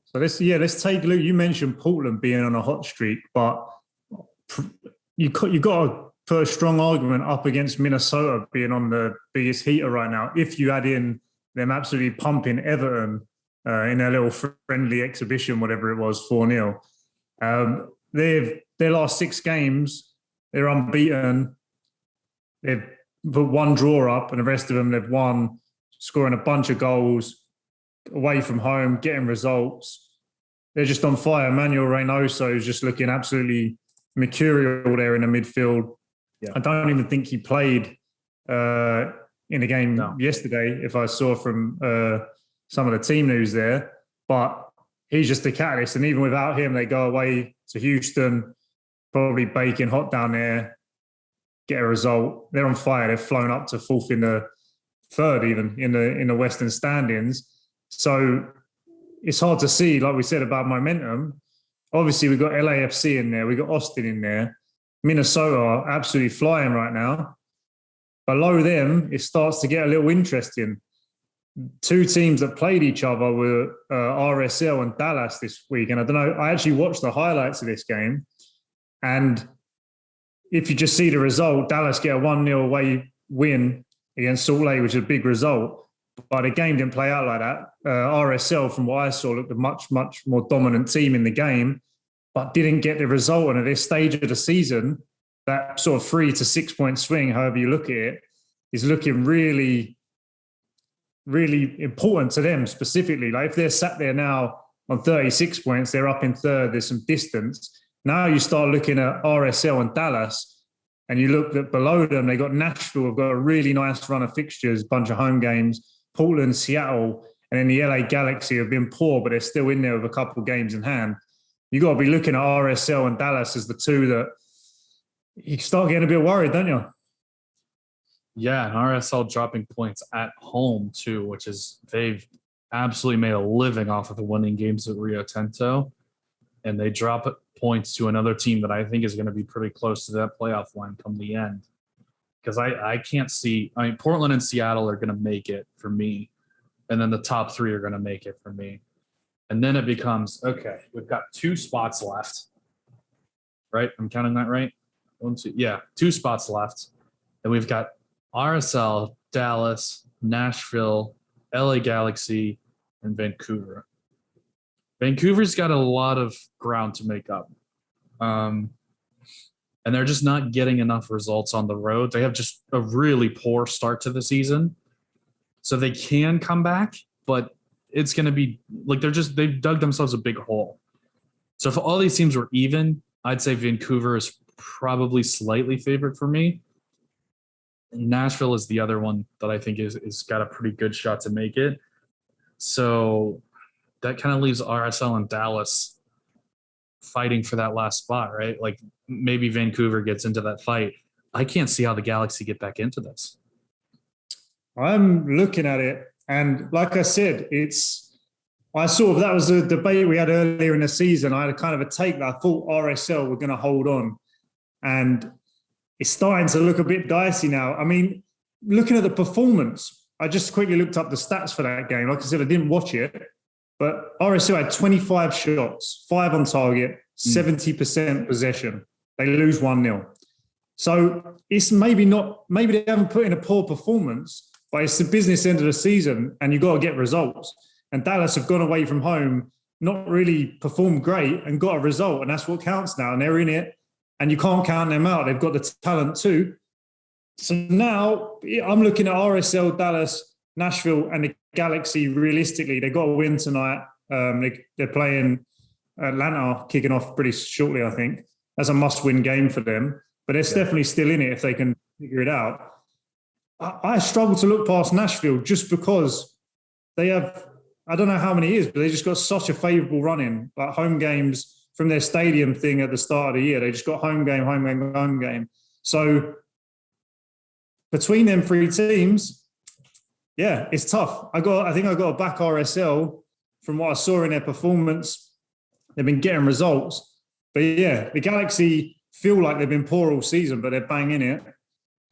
So let's take a look. You mentioned Portland being on a hot streak, but you got to put a strong argument up against Minnesota being on the biggest heater right now. If you add in them absolutely pumping Everton in their little friendly exhibition, whatever it was, 4-0. Their last 6 games, they're unbeaten. They've put 1 draw up, and the rest of them they've won, scoring a bunch of goals away from home, getting results. They're just on fire. Manuel Reynoso is just looking absolutely mercurial there in the midfield. Yeah. I don't even think he played in the game yesterday, if I saw from some of the team news there. But he's just the catalyst. And even without him, they go away to Houston, probably baking hot down there, get a result. They're on fire. They've flown up to 4th in the 3rd, even in the Western standings. So it's hard to see, like we said, about momentum. Obviously, we've got LAFC in there. We've got Austin in there. Minnesota are absolutely flying right now. Below them, it starts to get a little interesting. 2 teams that played each other were RSL and Dallas this week. And I don't know, I actually watched the highlights of this game. And if you just see the result, Dallas get a 1-0 away win against Salt Lake, which is a big result. But the game didn't play out like that. RSL, from what I saw, looked a much, much more dominant team in the game, but didn't get the result. And at this stage of the season, that sort of 3 to 6 point swing, however you look at it, is looking really, really important to them specifically. Like if they're sat there now on 36 points, they're up in 3rd, there's some distance. Now you start looking at RSL and Dallas, and you look at below them, they got Nashville, have got a really nice run of fixtures, bunch of home games. Portland, Seattle, and then the LA Galaxy have been poor, but they're still in there with a couple of games in hand. You got to be looking at RSL and Dallas as the 2 that you start getting a bit worried, don't you? Yeah, and RSL dropping points at home too, which is they've absolutely made a living off of the winning games at Rio Tinto, and they drop points to another team that I think is going to be pretty close to that playoff line come the end. Because I can't see – I mean, Portland and Seattle are going to make it for me, and then the top 3 are going to make it for me. And then it becomes, okay, we've got 2 spots left, right? I'm counting that right? 1, 2, yeah, 2 spots left. And we've got RSL, Dallas, Nashville, LA Galaxy, and Vancouver. Vancouver's got a lot of ground to make up. And they're just not getting enough results on the road. They have just a really poor start to the season. So they can come back, but it's going to be like they've dug themselves a big hole. So if all these teams were even, I'd say Vancouver is probably slightly favored for me. Nashville is the other one that I think is got a pretty good shot to make it. So that kind of leaves RSL and Dallas fighting for that last spot, right? Like maybe Vancouver gets into that fight. I can't see how the Galaxy get back into this. I'm looking at it, and like I said, that was a debate we had earlier in the season. I had kind of a take that I thought RSL were going to hold on, and it's starting to look a bit dicey now. I mean, looking at the performance, I just quickly looked up the stats for that game. Like I said, I didn't watch it, but RSL had 25 shots, 5 on target, 70% possession. They lose 1-0. So it's maybe they haven't put in a poor performance, but it's the business end of the season and you've got to get results. And Dallas have gone away from home, not really performed great and got a result. And that's what counts now. And they're in it and you can't count them out. They've got the talent too. So now I'm looking at RSL, Dallas, Nashville and the Galaxy. Realistically, they've got to win tonight. They're playing Atlanta, kicking off pretty shortly, I think. That's a must-win game for them. But they're definitely still in it if they can figure it out. I struggle to look past Nashville just because they have, I don't know how many years, but they just got such a favourable run in, like home games from their stadium thing at the start of the year. They just got home game. So between them 3 teams, yeah, it's tough. I think I got to back RSL from what I saw in their performance. They've been getting results. But yeah, the Galaxy feel like they've been poor all season, but they're banging it.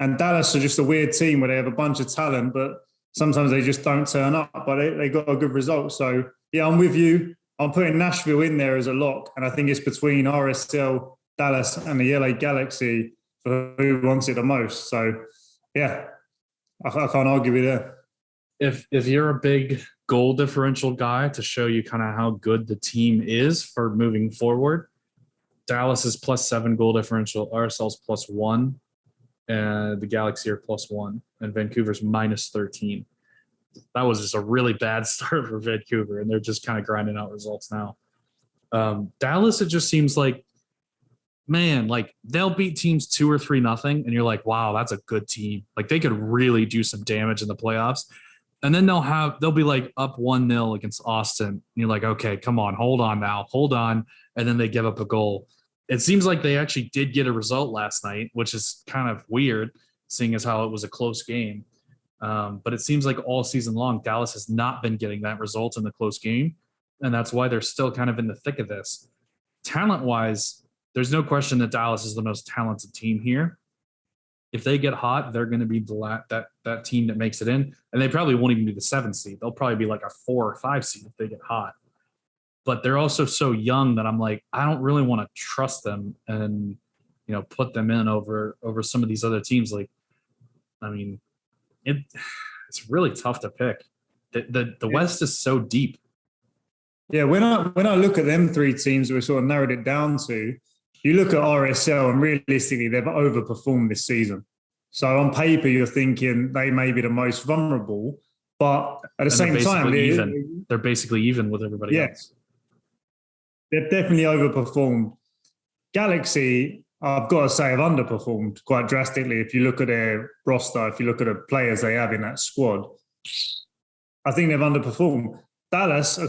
And Dallas are just a weird team where they have a bunch of talent, but sometimes they just don't turn up. But they got a good result. So, yeah, I'm with you. I'm putting Nashville in there as a lock. And I think it's between RSL, Dallas, and the LA Galaxy for who wants it the most. So, yeah, I can't argue with that. If you're a big goal differential guy to show you kind of how good the team is for moving forward, Dallas is +7 goal differential, RSL's +1. And the Galaxy are +1, and Vancouver's -13. That was just a really bad start for Vancouver, and they're just kind of grinding out results now. Dallas, it just seems like, man, like they'll beat teams 2 or 3-0, and you're like, wow, that's a good team. Like they could really do some damage in the playoffs. And then they'll be like up 1-0 against Austin. And you're like, okay, come on, hold on. And then they give up a goal. It seems like they actually did get a result last night, which is kind of weird, seeing as how it was a close game. But it seems like all season long, Dallas has not been getting that result in the close game. And that's why they're still kind of in the thick of this. Talent-wise, there's no question that Dallas is the most talented team here. If they get hot, they're going to be that team that makes it in. And they probably won't even be the 7th seed. They'll probably be like a 4 or 5 seed if they get hot. But they're also so young that I'm like, I don't really want to trust them and, put them in over some of these other teams. Like, I mean, it's really tough to pick. The West is so deep. Yeah, when I look at them 3 teams, we sort of narrowed it down to, you look at RSL and realistically they've overperformed this season. So on paper, you're thinking they may be the most vulnerable, but at the same time, they're basically even with everybody else. They've definitely overperformed. Galaxy, I've got to say, have underperformed quite drastically. If you look at their roster, if you look at the players they have in that squad, I think they've underperformed. Dallas are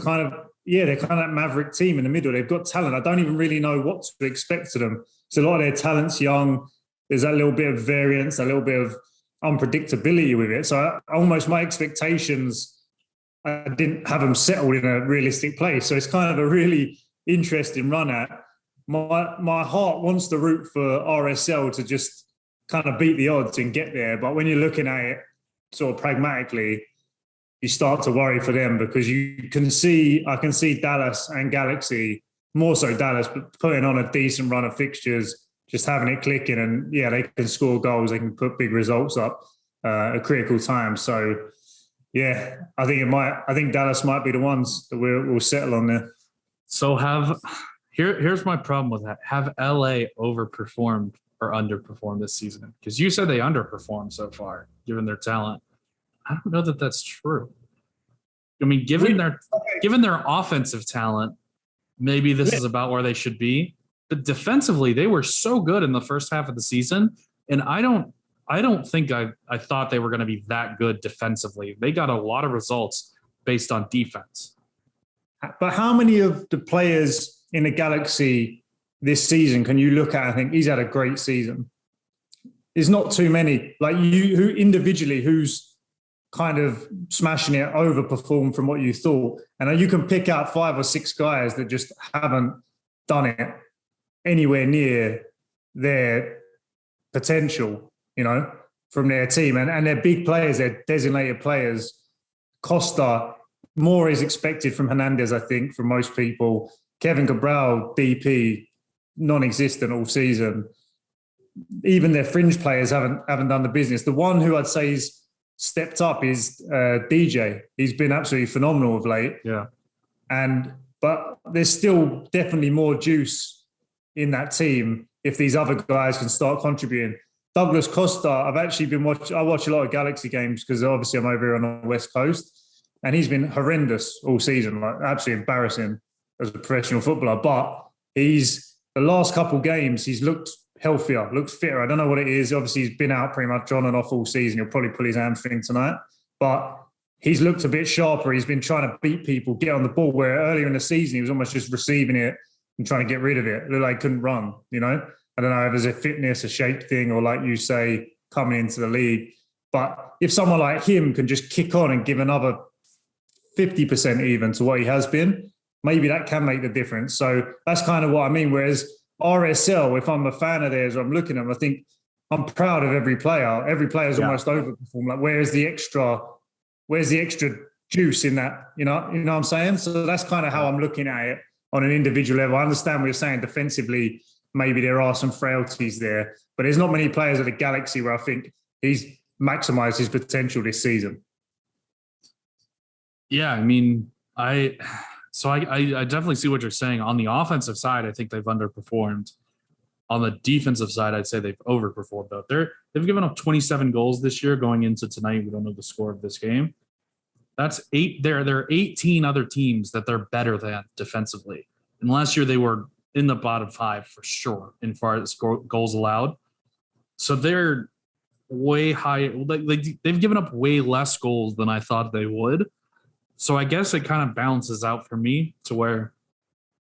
they're kind of that maverick team in the middle. They've got talent. I don't even really know what to expect to them. So a lot of their talent's young. There's that little bit of variance, a little bit of unpredictability with it. So my expectations, I didn't have them settled in a realistic place. So it's kind of a really interesting run at. My heart wants to root for RSL to just kind of beat the odds and get there. But when you're looking at it sort of pragmatically, you start to worry for them because I can see Dallas and Galaxy, more so Dallas, but putting on a decent run of fixtures, just having it clicking, and they can score goals, they can put big results up at critical times. So I think Dallas might be the ones that we'll settle on there. So here's my problem with that. Have LA overperformed or underperformed this season? Because you said they underperformed so far, given their talent. I don't know that that's true. I mean, given their offensive talent, maybe this is about where they should be. but defensively they were so good in the first half of the season, and I don't think I thought they were going to be that good defensively. They got a lot of results based on defense. But how many of the players in the Galaxy this season can you look at and think he's had a great season? There's not too many. Like who individually, who's kind of smashing it, overperformed from what you thought. And you can pick out 5 or 6 guys that just haven't done it anywhere near their potential, from their team. And they're big players, they're designated players. Costa, more is expected from Hernandez, I think, from most people. Kevin Cabral, DP, non-existent all season. Even their fringe players haven't done the business. The one who I'd say is stepped up is DJ. He's been absolutely phenomenal of late. Yeah. But there's still definitely more juice in that team if these other guys can start contributing. Douglas Costa, I've actually been watching. I watch a lot of Galaxy games because obviously I'm over here on the West Coast, and he's been horrendous all season, like absolutely embarrassing as a professional footballer. But the last couple of games, he's looked healthier, looked fitter. I don't know what it is. Obviously, he's been out pretty much on and off all season. He'll probably pull his hamstring tonight, but he's looked a bit sharper. He's been trying to beat people, get on the ball, where earlier in the season, he was almost just receiving it and trying to get rid of it. It looked like he couldn't run, I don't know if it's a fitness, a shape thing, or like you say, coming into the league. But if someone like him can just kick on and give another 50% even to what he has been, maybe that can make the difference. So that's kind of what I mean. Whereas RSL, if I'm a fan of theirs or I'm looking at them, I think I'm proud of every player. Every player's almost overperformed. Like, where's the extra juice in that? You know what I'm saying? So that's kind of how I'm looking at it on an individual level. I understand what you're saying defensively. Maybe there are some frailties there, but there's not many players at the Galaxy where I think he's maximised his potential this season. Yeah, I mean, I definitely see what you're saying. On the offensive side, I think they've underperformed. On the defensive side, I'd say they've overperformed, though. They've given up 27 goals this year going into tonight. We don't know the score of this game. That's 8. There are 18 other teams that they're better than defensively. And last year they were in the bottom 5 for sure in far as goals allowed. So they're way high. They've given up way less goals than I thought they would. So I guess it kind of balances out for me to where,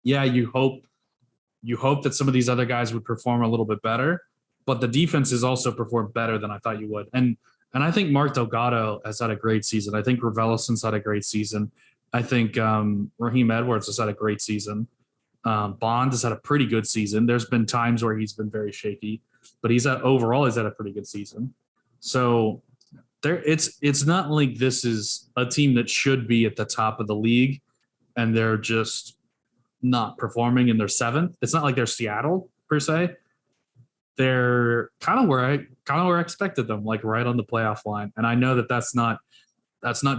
yeah, you hope that some of these other guys would perform a little bit better, but the defense has also performed better than I thought you would. And I think Mark Delgado has had a great season. I think Ravelison's had a great season. I think Raheem Edwards has had a great season. Bond has had a pretty good season. There's been times where he's been very shaky, but overall he's had a pretty good season. So it's not like this is a team that should be at the top of the league and they're just not performing and they're 7th. It's not like they're Seattle per se. They're kind of where I expected them, like right on the playoff line. And I know that that's not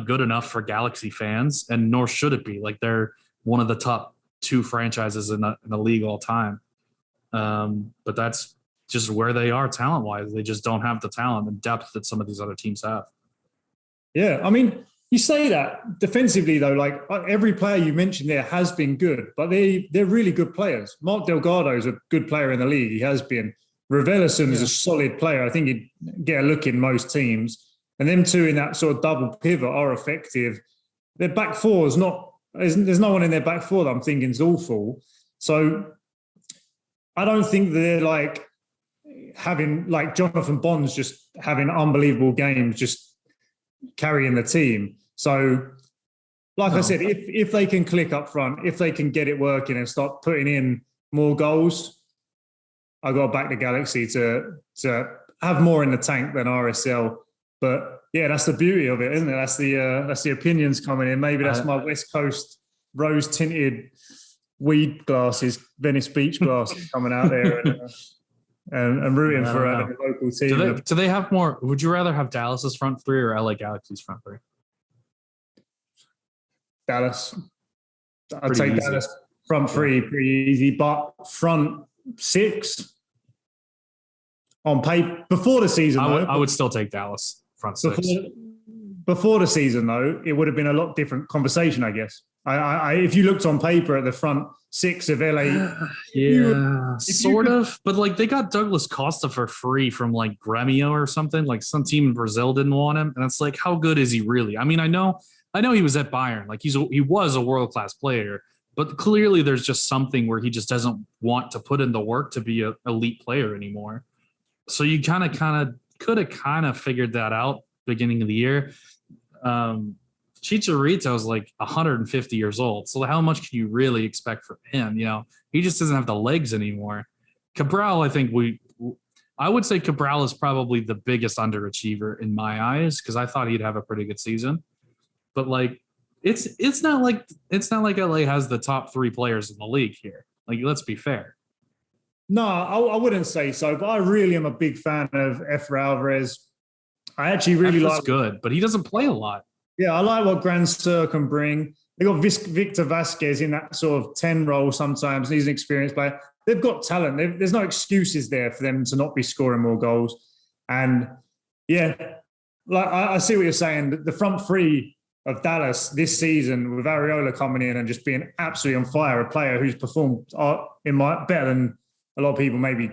good enough for Galaxy fans, and nor should it be. Like, they're one of the top 2 franchises in the league all time. But that's just where they are talent-wise. They just don't have the talent and depth that some of these other teams have. Yeah, I mean, you say that defensively, though, like every player you mentioned there has been good, but they're really good players. Mark Delgado is a good player in the league. He has been. Ravelisson is a solid player. I think he'd get a look in most teams. And them two in that sort of double pivot are effective. Their back four is not... There's no one in their back four that I'm thinking is awful. So I don't think they're like having like Jonathan Bonds just having unbelievable games, just carrying the team. So like I said, if they can click up front, if they can get it working and start putting in more goals, I got to back the Galaxy to have more in the tank than RSL. But yeah, that's the beauty of it, isn't it? That's the opinions coming in. Maybe that's my West Coast rose-tinted weed glasses, Venice Beach glasses coming out there and rooting for a local team. Do they have more? Would you rather have Dallas's front 3 or LA Galaxy's front 3? Dallas. I'd say Dallas front 3 pretty easy, but front 6 on paper before the season. I would still take Dallas front 6. Before the season, though, it would have been a lot different conversation, I guess. If you looked on paper at the front six of LA, Yeah, sort of. But like they got Douglas Costa for free from like Gremio or something. Like some team in Brazil didn't want him, and it's like, how good is he really? I mean, I know he was at Bayern. Like he was a world class player, but clearly there's just something where he just doesn't want to put in the work to be an elite player anymore. So you kind of could have kind of figured that out beginning of the year. Chicharito is like 150 years old. So how much can you really expect from him? You know, he just doesn't have the legs anymore. Cabral, I would say Cabral is probably the biggest underachiever in my eyes because I thought he'd have a pretty good season. But like, it's not like LA has the top three players in the league here. Like, let's be fair. No, I wouldn't say so, but I really am a big fan of Efra Alvarez. I actually really like good, but he doesn't play a lot. Yeah, I like what Grand Sur can bring. They got Victor Vasquez in that sort of 10 role sometimes. He's an experienced player. They've got talent. There's no excuses there for them to not be scoring more goals. And yeah, like I see what you're saying. The front three of Dallas this season with Areola coming in and just being absolutely on fire, a player who's performed better than a lot of people maybe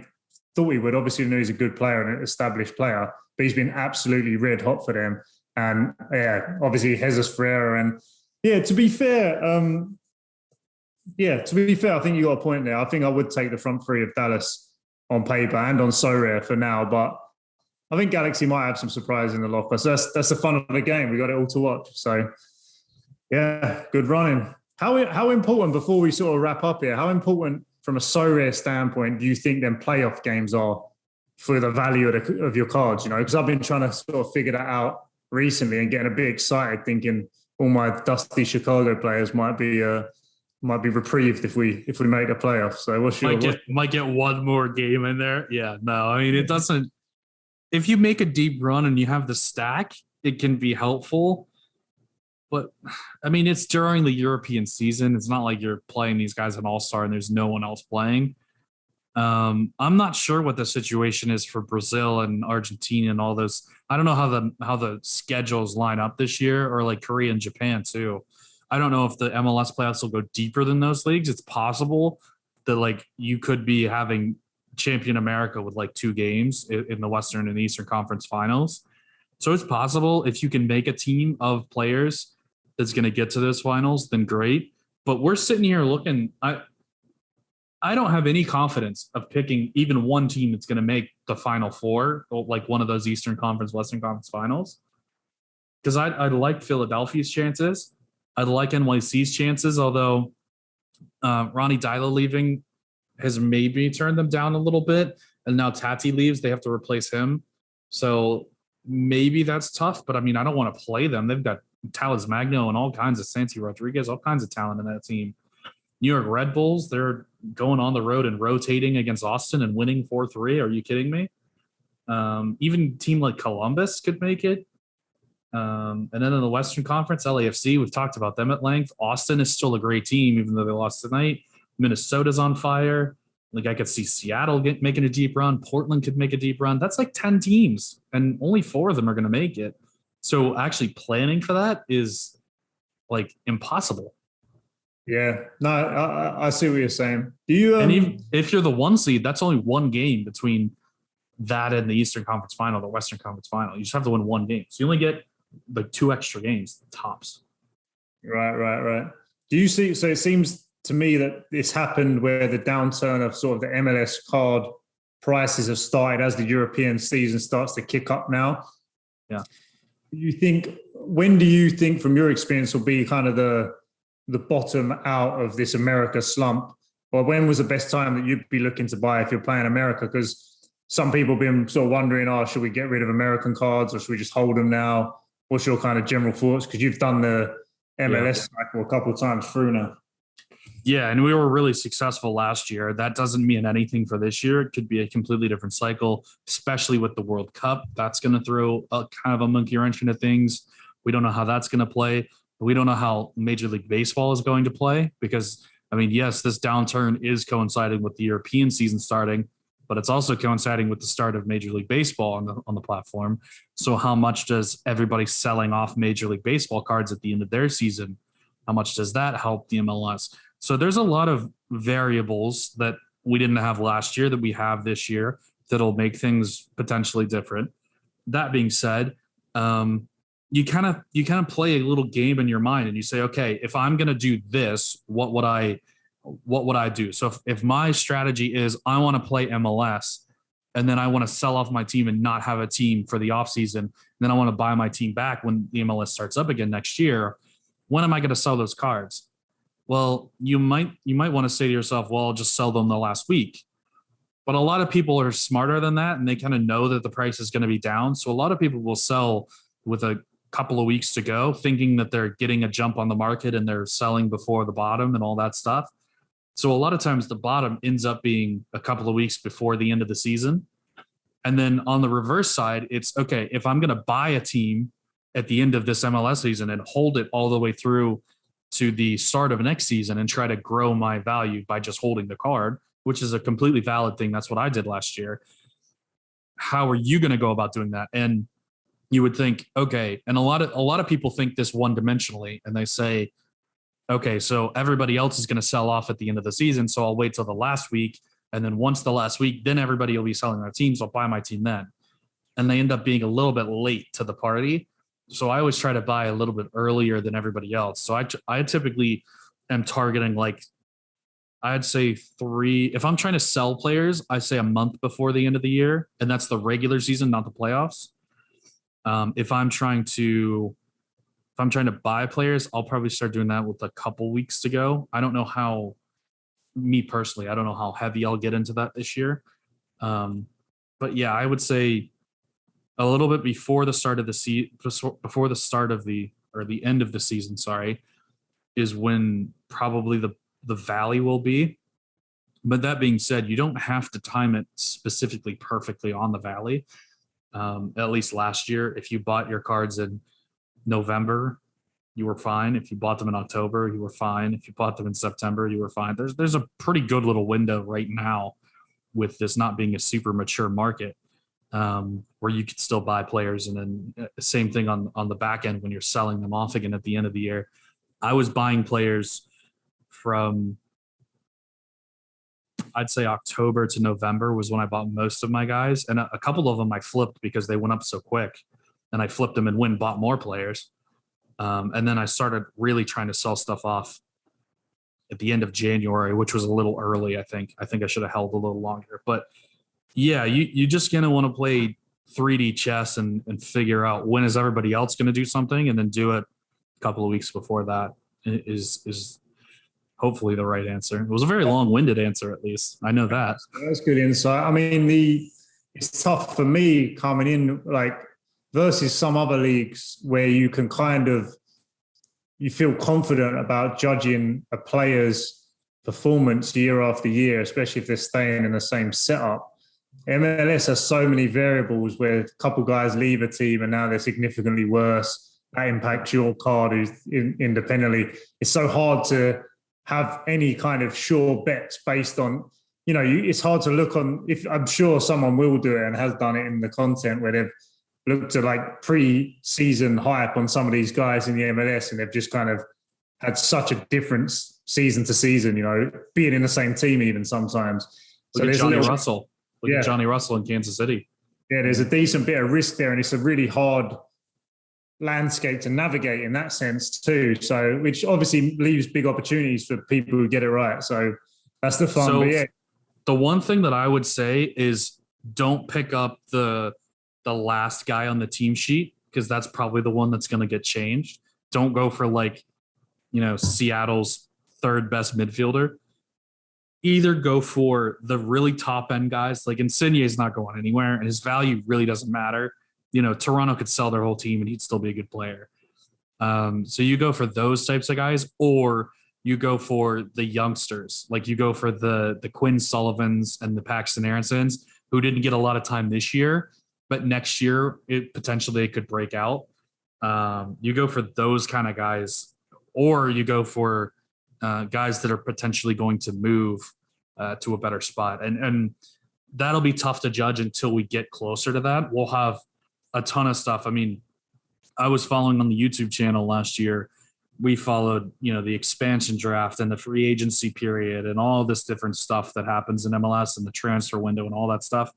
thought he would. Obviously, we know he's a good player and an established player, but he's been absolutely red hot for them. And yeah, obviously Jesus Ferreira. And yeah, to be fair, I think you got a point there. I think I would take the front three of Dallas on paper and on Sorare for now, but I think Galaxy might have some surprise in the locker. So that's the fun of the game. We got it all to watch. So yeah, good running. How important, before we sort of wrap up here, how important from a Sorare standpoint do you think them playoff games are for the value of your cards? You know, because I've been trying to sort of figure that out recently and getting a bit excited, thinking all my dusty Chicago players might be reprieved if we make the playoffs. So what's your might get one more game in there? Yeah, no, I mean it doesn't. If you make a deep run and you have the stack, it can be helpful. But I mean, it's during the European season. It's not like you're playing these guys in All-Star and there's no one else playing. I'm not sure what the situation is for Brazil and Argentina and all those. I don't know how the schedules line up this year, or like Korea and Japan too. I don't know if the MLS playoffs will go deeper than those leagues. It's possible that like you could be having Champion America with like 2 games in the Western and Eastern Conference finals. So it's possible if you can make a team of players that's going to get to those finals, then great. But we're sitting here looking. I don't have any confidence of picking even one team that's going to make the Final Four, or like one of those Eastern Conference, Western Conference finals. Because I like Philadelphia's chances. I like NYC's chances, although Ronnie Dyla leaving has maybe turned them down a little bit. And now Tati leaves, they have to replace him. So maybe that's tough, but I mean, I don't want to play them. They've got Talas Magno and all kinds of Santi Rodriguez, all kinds of talent in that team. New York Red Bulls, they're going on the road and rotating against Austin and winning 4-3. Are you kidding me? Even a team like Columbus could make it. And then in the Western Conference, LAFC, we've talked about them at length. Austin is still a great team, even though they lost tonight. Minnesota's on fire. Like I could see Seattle making a deep run. Portland could make a deep run. That's like 10 teams, and only 4 of them are going to make it. So actually planning for that is like impossible. Yeah, no, I see what you're saying. Do you? And even if you're the 1 seed, that's only 1 game between that and the Eastern Conference Final, the Western Conference Final. You just have to win 1 game, so you only get like 2 extra games, tops. Right. Do you see? So it seems to me that this happened where the downturn of sort of the MLS card prices have started as the European season starts to kick up now. Yeah. When do you think, from your experience, will be kind of the bottom out of this America slump? Or when was the best time that you'd be looking to buy if you're playing America? Because some people have been sort of wondering, should we get rid of American cards or should we just hold them now? What's your kind of general thoughts? Because you've done the MLS cycle a couple of times through now. Yeah, and we were really successful last year. That doesn't mean anything for this year. It could be a completely different cycle, especially with the World Cup. That's going to throw a kind of a monkey wrench into things. We don't know how that's going to play. We don't know how Major League Baseball is going to play because, I mean, yes, this downturn is coinciding with the European season starting, but it's also coinciding with the start of Major League Baseball on the platform. So how much does everybody selling off Major League Baseball cards at the end of their season How much does that help the MLS? So there's a lot of variables that we didn't have last year that we have this year that'll make things potentially different. That being said, you kind of play a little game in your mind and you say, okay, if I'm going to do this, what would I do? So if my strategy is I want to play MLS and then I want to sell off my team and not have a team for the offseason, and then I want to buy my team back when the MLS starts up again next year, when am I going to sell those cards? Well, you might want to say to yourself, well, I'll just sell them the last week. But a lot of people are smarter than that, and they kind of know that the price is going to be down. So a lot of people will sell with a couple of weeks to go, thinking that they're getting a jump on the market and they're selling before the bottom and all that stuff. So a lot of times the bottom ends up being a couple of weeks before the end of the season. And then on the reverse side, it's okay, if I'm going to buy a team at the end of this MLS season and hold it all the way through to the start of next season and try to grow my value by just holding the card, which is a completely valid thing. That's what I did last year. How are you going to go about doing that? And you would think, okay, and a lot of people think this one-dimensionally, and they say, okay, so everybody else is going to sell off at the end of the season, so I'll wait till the last week, and then once the last week, then everybody will be selling their teams. I'll buy my team then. And they end up being a little bit late to the party. So I always try to buy a little bit earlier than everybody else. So I typically am targeting, like, I'd say if I'm trying to sell players, I say a month before the end of the year, and that's the regular season, not the playoffs. If I'm trying to buy players, I'll probably start doing that with a couple weeks to go. I don't know how, me personally, I don't know how heavy I'll get into that this year. But yeah, I would say a little bit before the start of the the end of the season, sorry, is when probably the valley will be. But that being said, you don't have to time it specifically perfectly on the valley. At least last year, if you bought your cards in November, you were fine. If you bought them in October, you were fine. If you bought them in September, you were fine. There's a pretty good little window right now with this not being a super mature market, where you could still buy players. And then same thing on the back end when you're selling them off again at the end of the year. I was buying players from, I'd say October to November was when I bought most of my guys. And a couple of them I flipped because they went up so quick, and I flipped them and bought more players. And then I started really trying to sell stuff off at the end of January, which was a little early. I think I should have held a little longer, but yeah, you just going to want to play 3D chess and figure out when is everybody else going to do something, and then do it a couple of weeks before that is hopefully the right answer. It was a very long-winded answer, at least. I know that. That's good insight. I mean, it's tough for me coming in, like, versus some other leagues where you can you feel confident about judging a player's performance year after year, especially if they're staying in the same setup. MLS has so many variables where a couple guys leave a team and now they're significantly worse. That impacts your card independently. It's so hard to have any kind of sure bets based on, it's hard to look on, if I'm sure someone will do it and has done it in the content where they've looked at like pre-season hype on some of these guys in the MLS, and they've just kind of had such a difference season to season, being in the same team even sometimes. Look at Johnny Russell. Look at Johnny Russell in Kansas City. Yeah, there's a decent bit of risk there, and it's a really hard landscape to navigate in that sense too. So, which obviously leaves big opportunities for people who get it right. So that's the fun. So but yeah. The one thing that I would say is don't pick up the last guy on the team sheet, because that's probably the one that's going to get changed. Don't go for Seattle's third best midfielder. Either go for the really top end guys. Like Insigne is not going anywhere, and his value really doesn't matter. Toronto could sell their whole team and he'd still be a good player. So you go for those types of guys, or you go for the youngsters. Like you go for the Quinn Sullivans and the Paxton Aaronsons, who didn't get a lot of time this year, but next year potentially it could break out. You go for those kind of guys, or you go for guys that are potentially going to move to a better spot. And that'll be tough to judge until we get closer to that. We'll have a ton of stuff. I mean, I was following on the YouTube channel last year we followed, the expansion draft and the free agency period and all this different stuff that happens in MLS and the transfer window and all that stuff.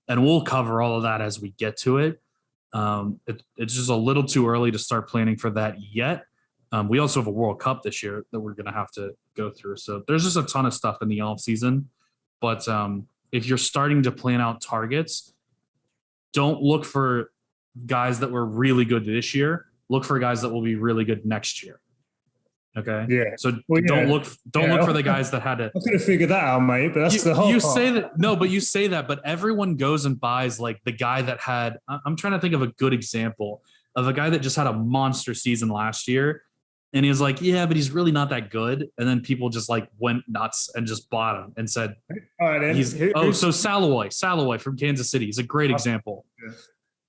And we'll cover all of that as we get to it. It's just a little too early to start planning for that yet. We also have a World Cup this year that we're going to have to go through. So there's just a ton of stuff in the off season. But if you're starting to plan out targets, don't look for guys that were really good this year. Look for guys that will be really good next year. Okay. Yeah. So don't look for the guys that had to. I could have figured that out, mate. But that's the whole. You say that but you say that, but everyone goes and buys like the guy that had. I'm trying to think of a good example of a guy that just had a monster season last year, and he was like, yeah, but he's really not that good. And then people just like went nuts and just bought him and said, all right, so Salloi from Kansas City is a great example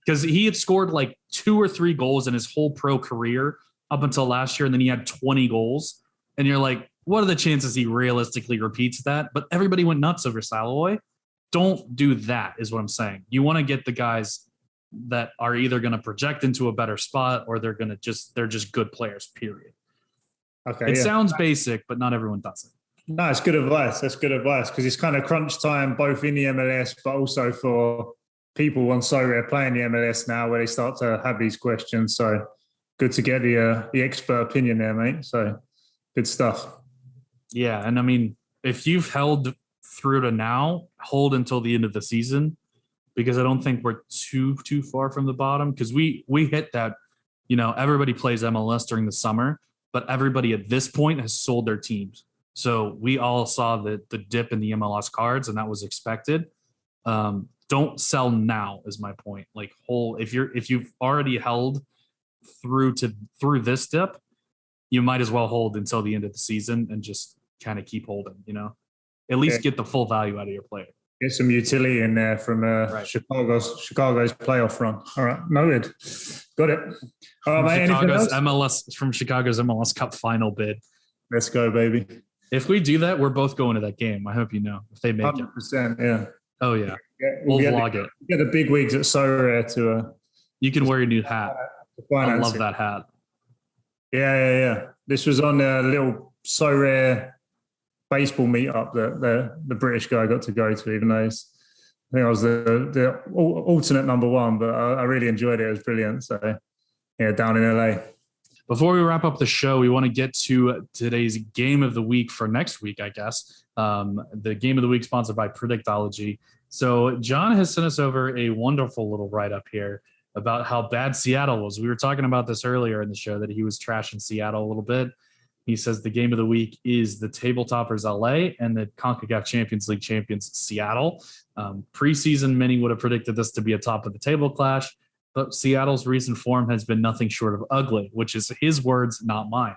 because he had scored like 2 or 3 goals in his whole pro career up until last year, and then he had 20 goals. And you're like, what are the chances he realistically repeats that? But everybody went nuts over Salloi. Don't do that, is what I'm saying. You want to get the guys that are either going to project into a better spot or they're just good players, period. Okay. It sounds basic, but not everyone does it. No, it's good advice. That's good advice because it's kind of crunch time, both in the MLS, but also for people on Sorare playing the MLS now where they start to have these questions. So good to get the expert opinion there, mate. So good stuff. Yeah. And I mean, if you've held through to now, hold until the end of the season, because I don't think we're too far from the bottom. Because we hit that, everybody plays MLS during the summer, but everybody at this point has sold their teams. So we all saw the dip in the MLS cards, and that was expected. Don't sell now is my point. Like if you've already held through this dip, you might as well hold until the end of the season and just kind of keep holding, at least get the full value out of your player. Get some utility in there from Chicago's playoff run. All right, noted. Got it. All right, mate. From Chicago's MLS Cup final bid. Let's go, baby. If we do that, we're both going to that game. I hope you know if they make 100%, it. Yeah. Oh yeah. We'll vlog it. Get the big wigs at Sorare to. You can wear your new hat. I love that hat. Yeah. This was on a little Sorare baseball meetup that the British guy got to go to, even though I think I was the alternate number 1, but I really enjoyed it. It was brilliant. So yeah, down in LA. Before we wrap up the show, we want to get to today's game of the week for next week, I guess. The game of the week sponsored by Predictology. So John has sent us over a wonderful little write-up here about how bad Seattle was. We were talking about this earlier in the show that he was trashing Seattle a little bit. He says the game of the week is the tabletoppers LA and the CONCACAF Champions League champions Seattle. Preseason, many would have predicted this to be a top of the table clash, but Seattle's recent form has been nothing short of ugly, which is his words, not mine.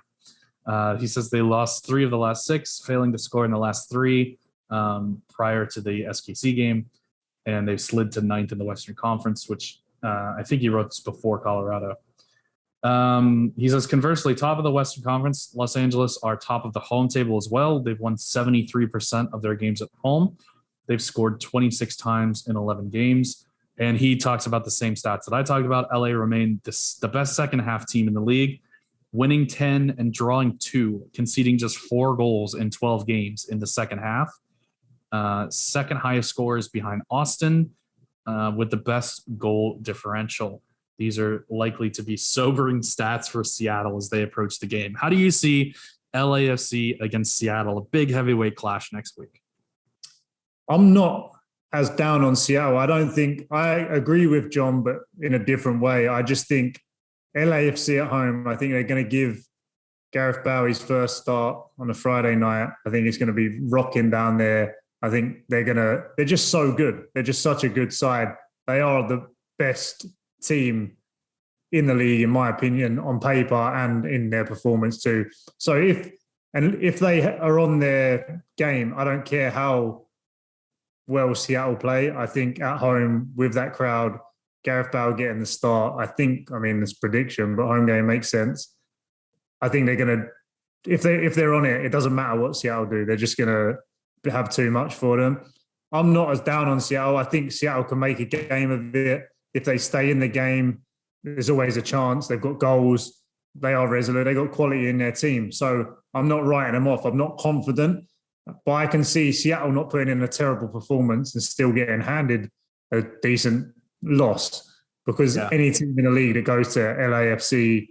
He says they lost 3 of the last 6, failing to score in the last 3 prior to the SKC game, and they've slid to 9th in the Western Conference, which I think he wrote this before Colorado. He says, conversely, top of the Western Conference, Los Angeles are top of the home table as well. They've won 73% of their games at home. They've scored 26 times in 11 games. And he talks about the same stats that I talked about. LA remained the best second half team in the league, winning 10 and drawing 2, conceding just 4 goals in 12 games in the second half. Second highest scores behind Austin with the best goal differential. These are likely to be sobering stats for Seattle as they approach the game. How do you see LAFC against Seattle, a big heavyweight clash next week? I'm not as down on Seattle. I agree with John, but in a different way. I just think LAFC at home, I think they're going to give Gareth Bale his first start on a Friday night. I think it's going to be rocking down there. I think they're just so good. They're just such a good side. They are the best team in the league, in my opinion, on paper and in their performance too. So if they are on their game, I don't care how well Seattle play. I think at home with that crowd, Gareth Bale getting the start, it's prediction, but home game makes sense. I think they're going to, if they're on it, it doesn't matter what Seattle do. They're just going to have too much for them. I'm not as down on Seattle. I think Seattle can make a game of it. If they stay in the game, there's always a chance. They've got goals. they are resolute. They got quality in their team. So I'm not writing them off. I'm not confident, but I can see Seattle not putting in a terrible performance and still getting handed a decent loss, because any team in the league that goes to LAFC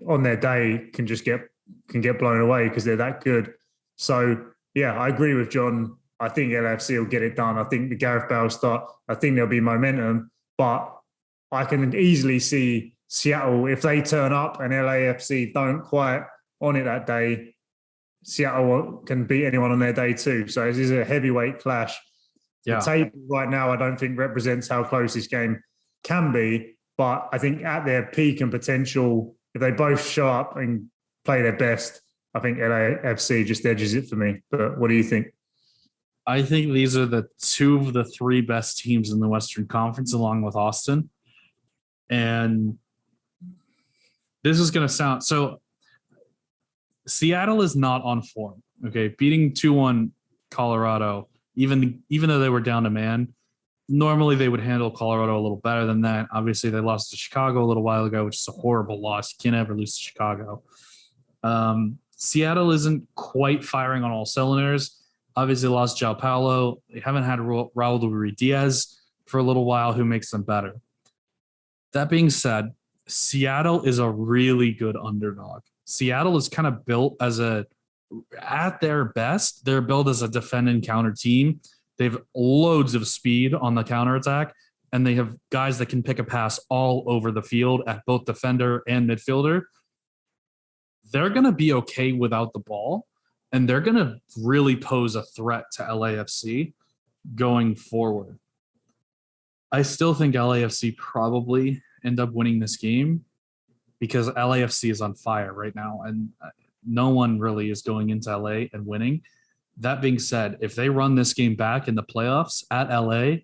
on their day can get blown away because they're that good. So yeah, I agree with John. I think LAFC will get it done. I think the Gareth Bale start, I think there'll be momentum, but I can easily see Seattle, if they turn up and LAFC don't quite on it that day, Seattle can beat anyone on their day too. So this is a heavyweight clash. The table right now, I don't think represents how close this game can be, but I think at their peak and potential, if they both show up and play their best, I think LAFC just edges it for me. But what do you think? I think these are the two of the three best teams in the Western Conference, along with Austin. And this is going to sound so. Seattle is not on form. Okay, beating 2-1 Colorado, even though they were down to man, normally they would handle Colorado a little better than that. Obviously, they lost to Chicago a little while ago, which is a horrible loss. You can't ever lose to Chicago. Seattle isn't quite firing on all cylinders. Obviously, lost João Paulo. They haven't had Raul Ruiz for a little while, who makes them better. That being said, Seattle is a really good underdog. Seattle is kind of built at their best, they're built as a defend and counter team. They have loads of speed on the counterattack, and they have guys that can pick a pass all over the field at both defender and midfielder. They're going to be okay without the ball, and they're going to really pose a threat to LAFC going forward. I still think LAFC probably end up winning this game because LAFC is on fire right now, and no one really is going into LA and winning. That being said, if they run this game back in the playoffs at LA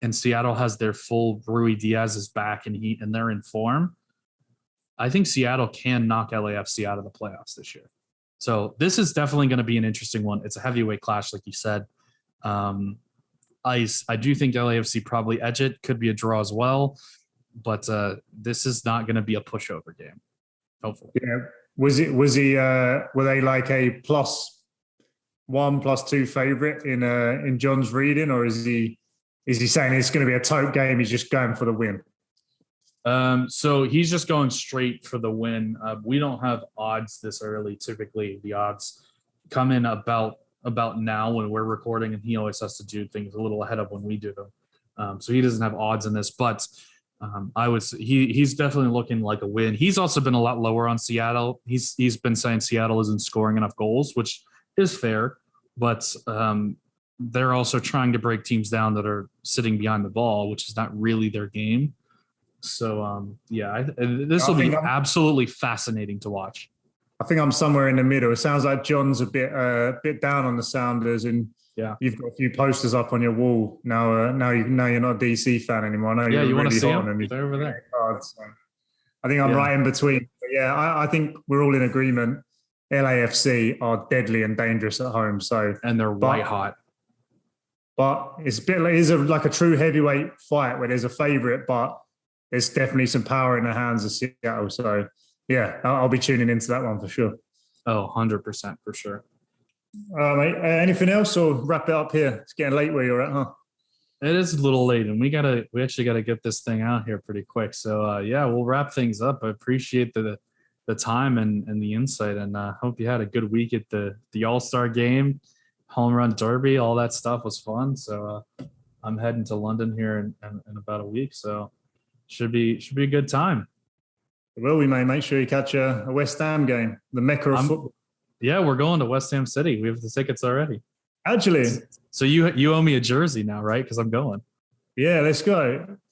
and Seattle has their full Rui Diaz is back and they're in form, I think Seattle can knock LAFC out of the playoffs this year. So this is definitely going to be an interesting one. It's a heavyweight clash, like you said. I do think LAFC probably edge it. Could be a draw as well. But this is not going to be a pushover game. Hopefully. Yeah. Were they like a +1, +2 favorite in John's reading, or is he saying it's going to be a tight game? He's just going for the win. So he's just going straight for the win. We don't have odds this early. Typically, the odds come in about now when we're recording, and he always has to do things a little ahead of when we do them. So he doesn't have odds in this, but he's definitely looking like a win. He's also been a lot lower on Seattle. He's been saying Seattle isn't scoring enough goals, which is fair, but they're also trying to break teams down that are sitting behind the ball, which is not really their game. So this will be absolutely fascinating to watch. I think I'm somewhere in the middle. It sounds like John's a bit down on the Sounders, and you've got a few posters up on your wall now. Now you're not a DC fan anymore. I know you want to see them. They're over there. Cards, so I think I'm right in between. But I think we're all in agreement. LAFC are deadly and dangerous at home. And they're white hot. But it's a bit like a true heavyweight fight where there's a favourite, but there's definitely some power in the hands of Seattle. So I'll be tuning into that one for sure. Oh, 100% for sure. Mate, anything else, or wrap it up here? It's getting late where you're at, huh? It is a little late, and we actually gotta get this thing out here pretty quick. So we'll wrap things up. I appreciate the time and the insight, and hope you had a good week at the All-Star game, home run derby, all that stuff was fun. So I'm heading to London here in about a week, so should be a good time. Well, we may make sure you catch a West Ham game, the mecca of football. Yeah, we're going to West Ham City. We have the tickets already. Actually. So you owe me a jersey now, right? Because I'm going. Yeah, let's go.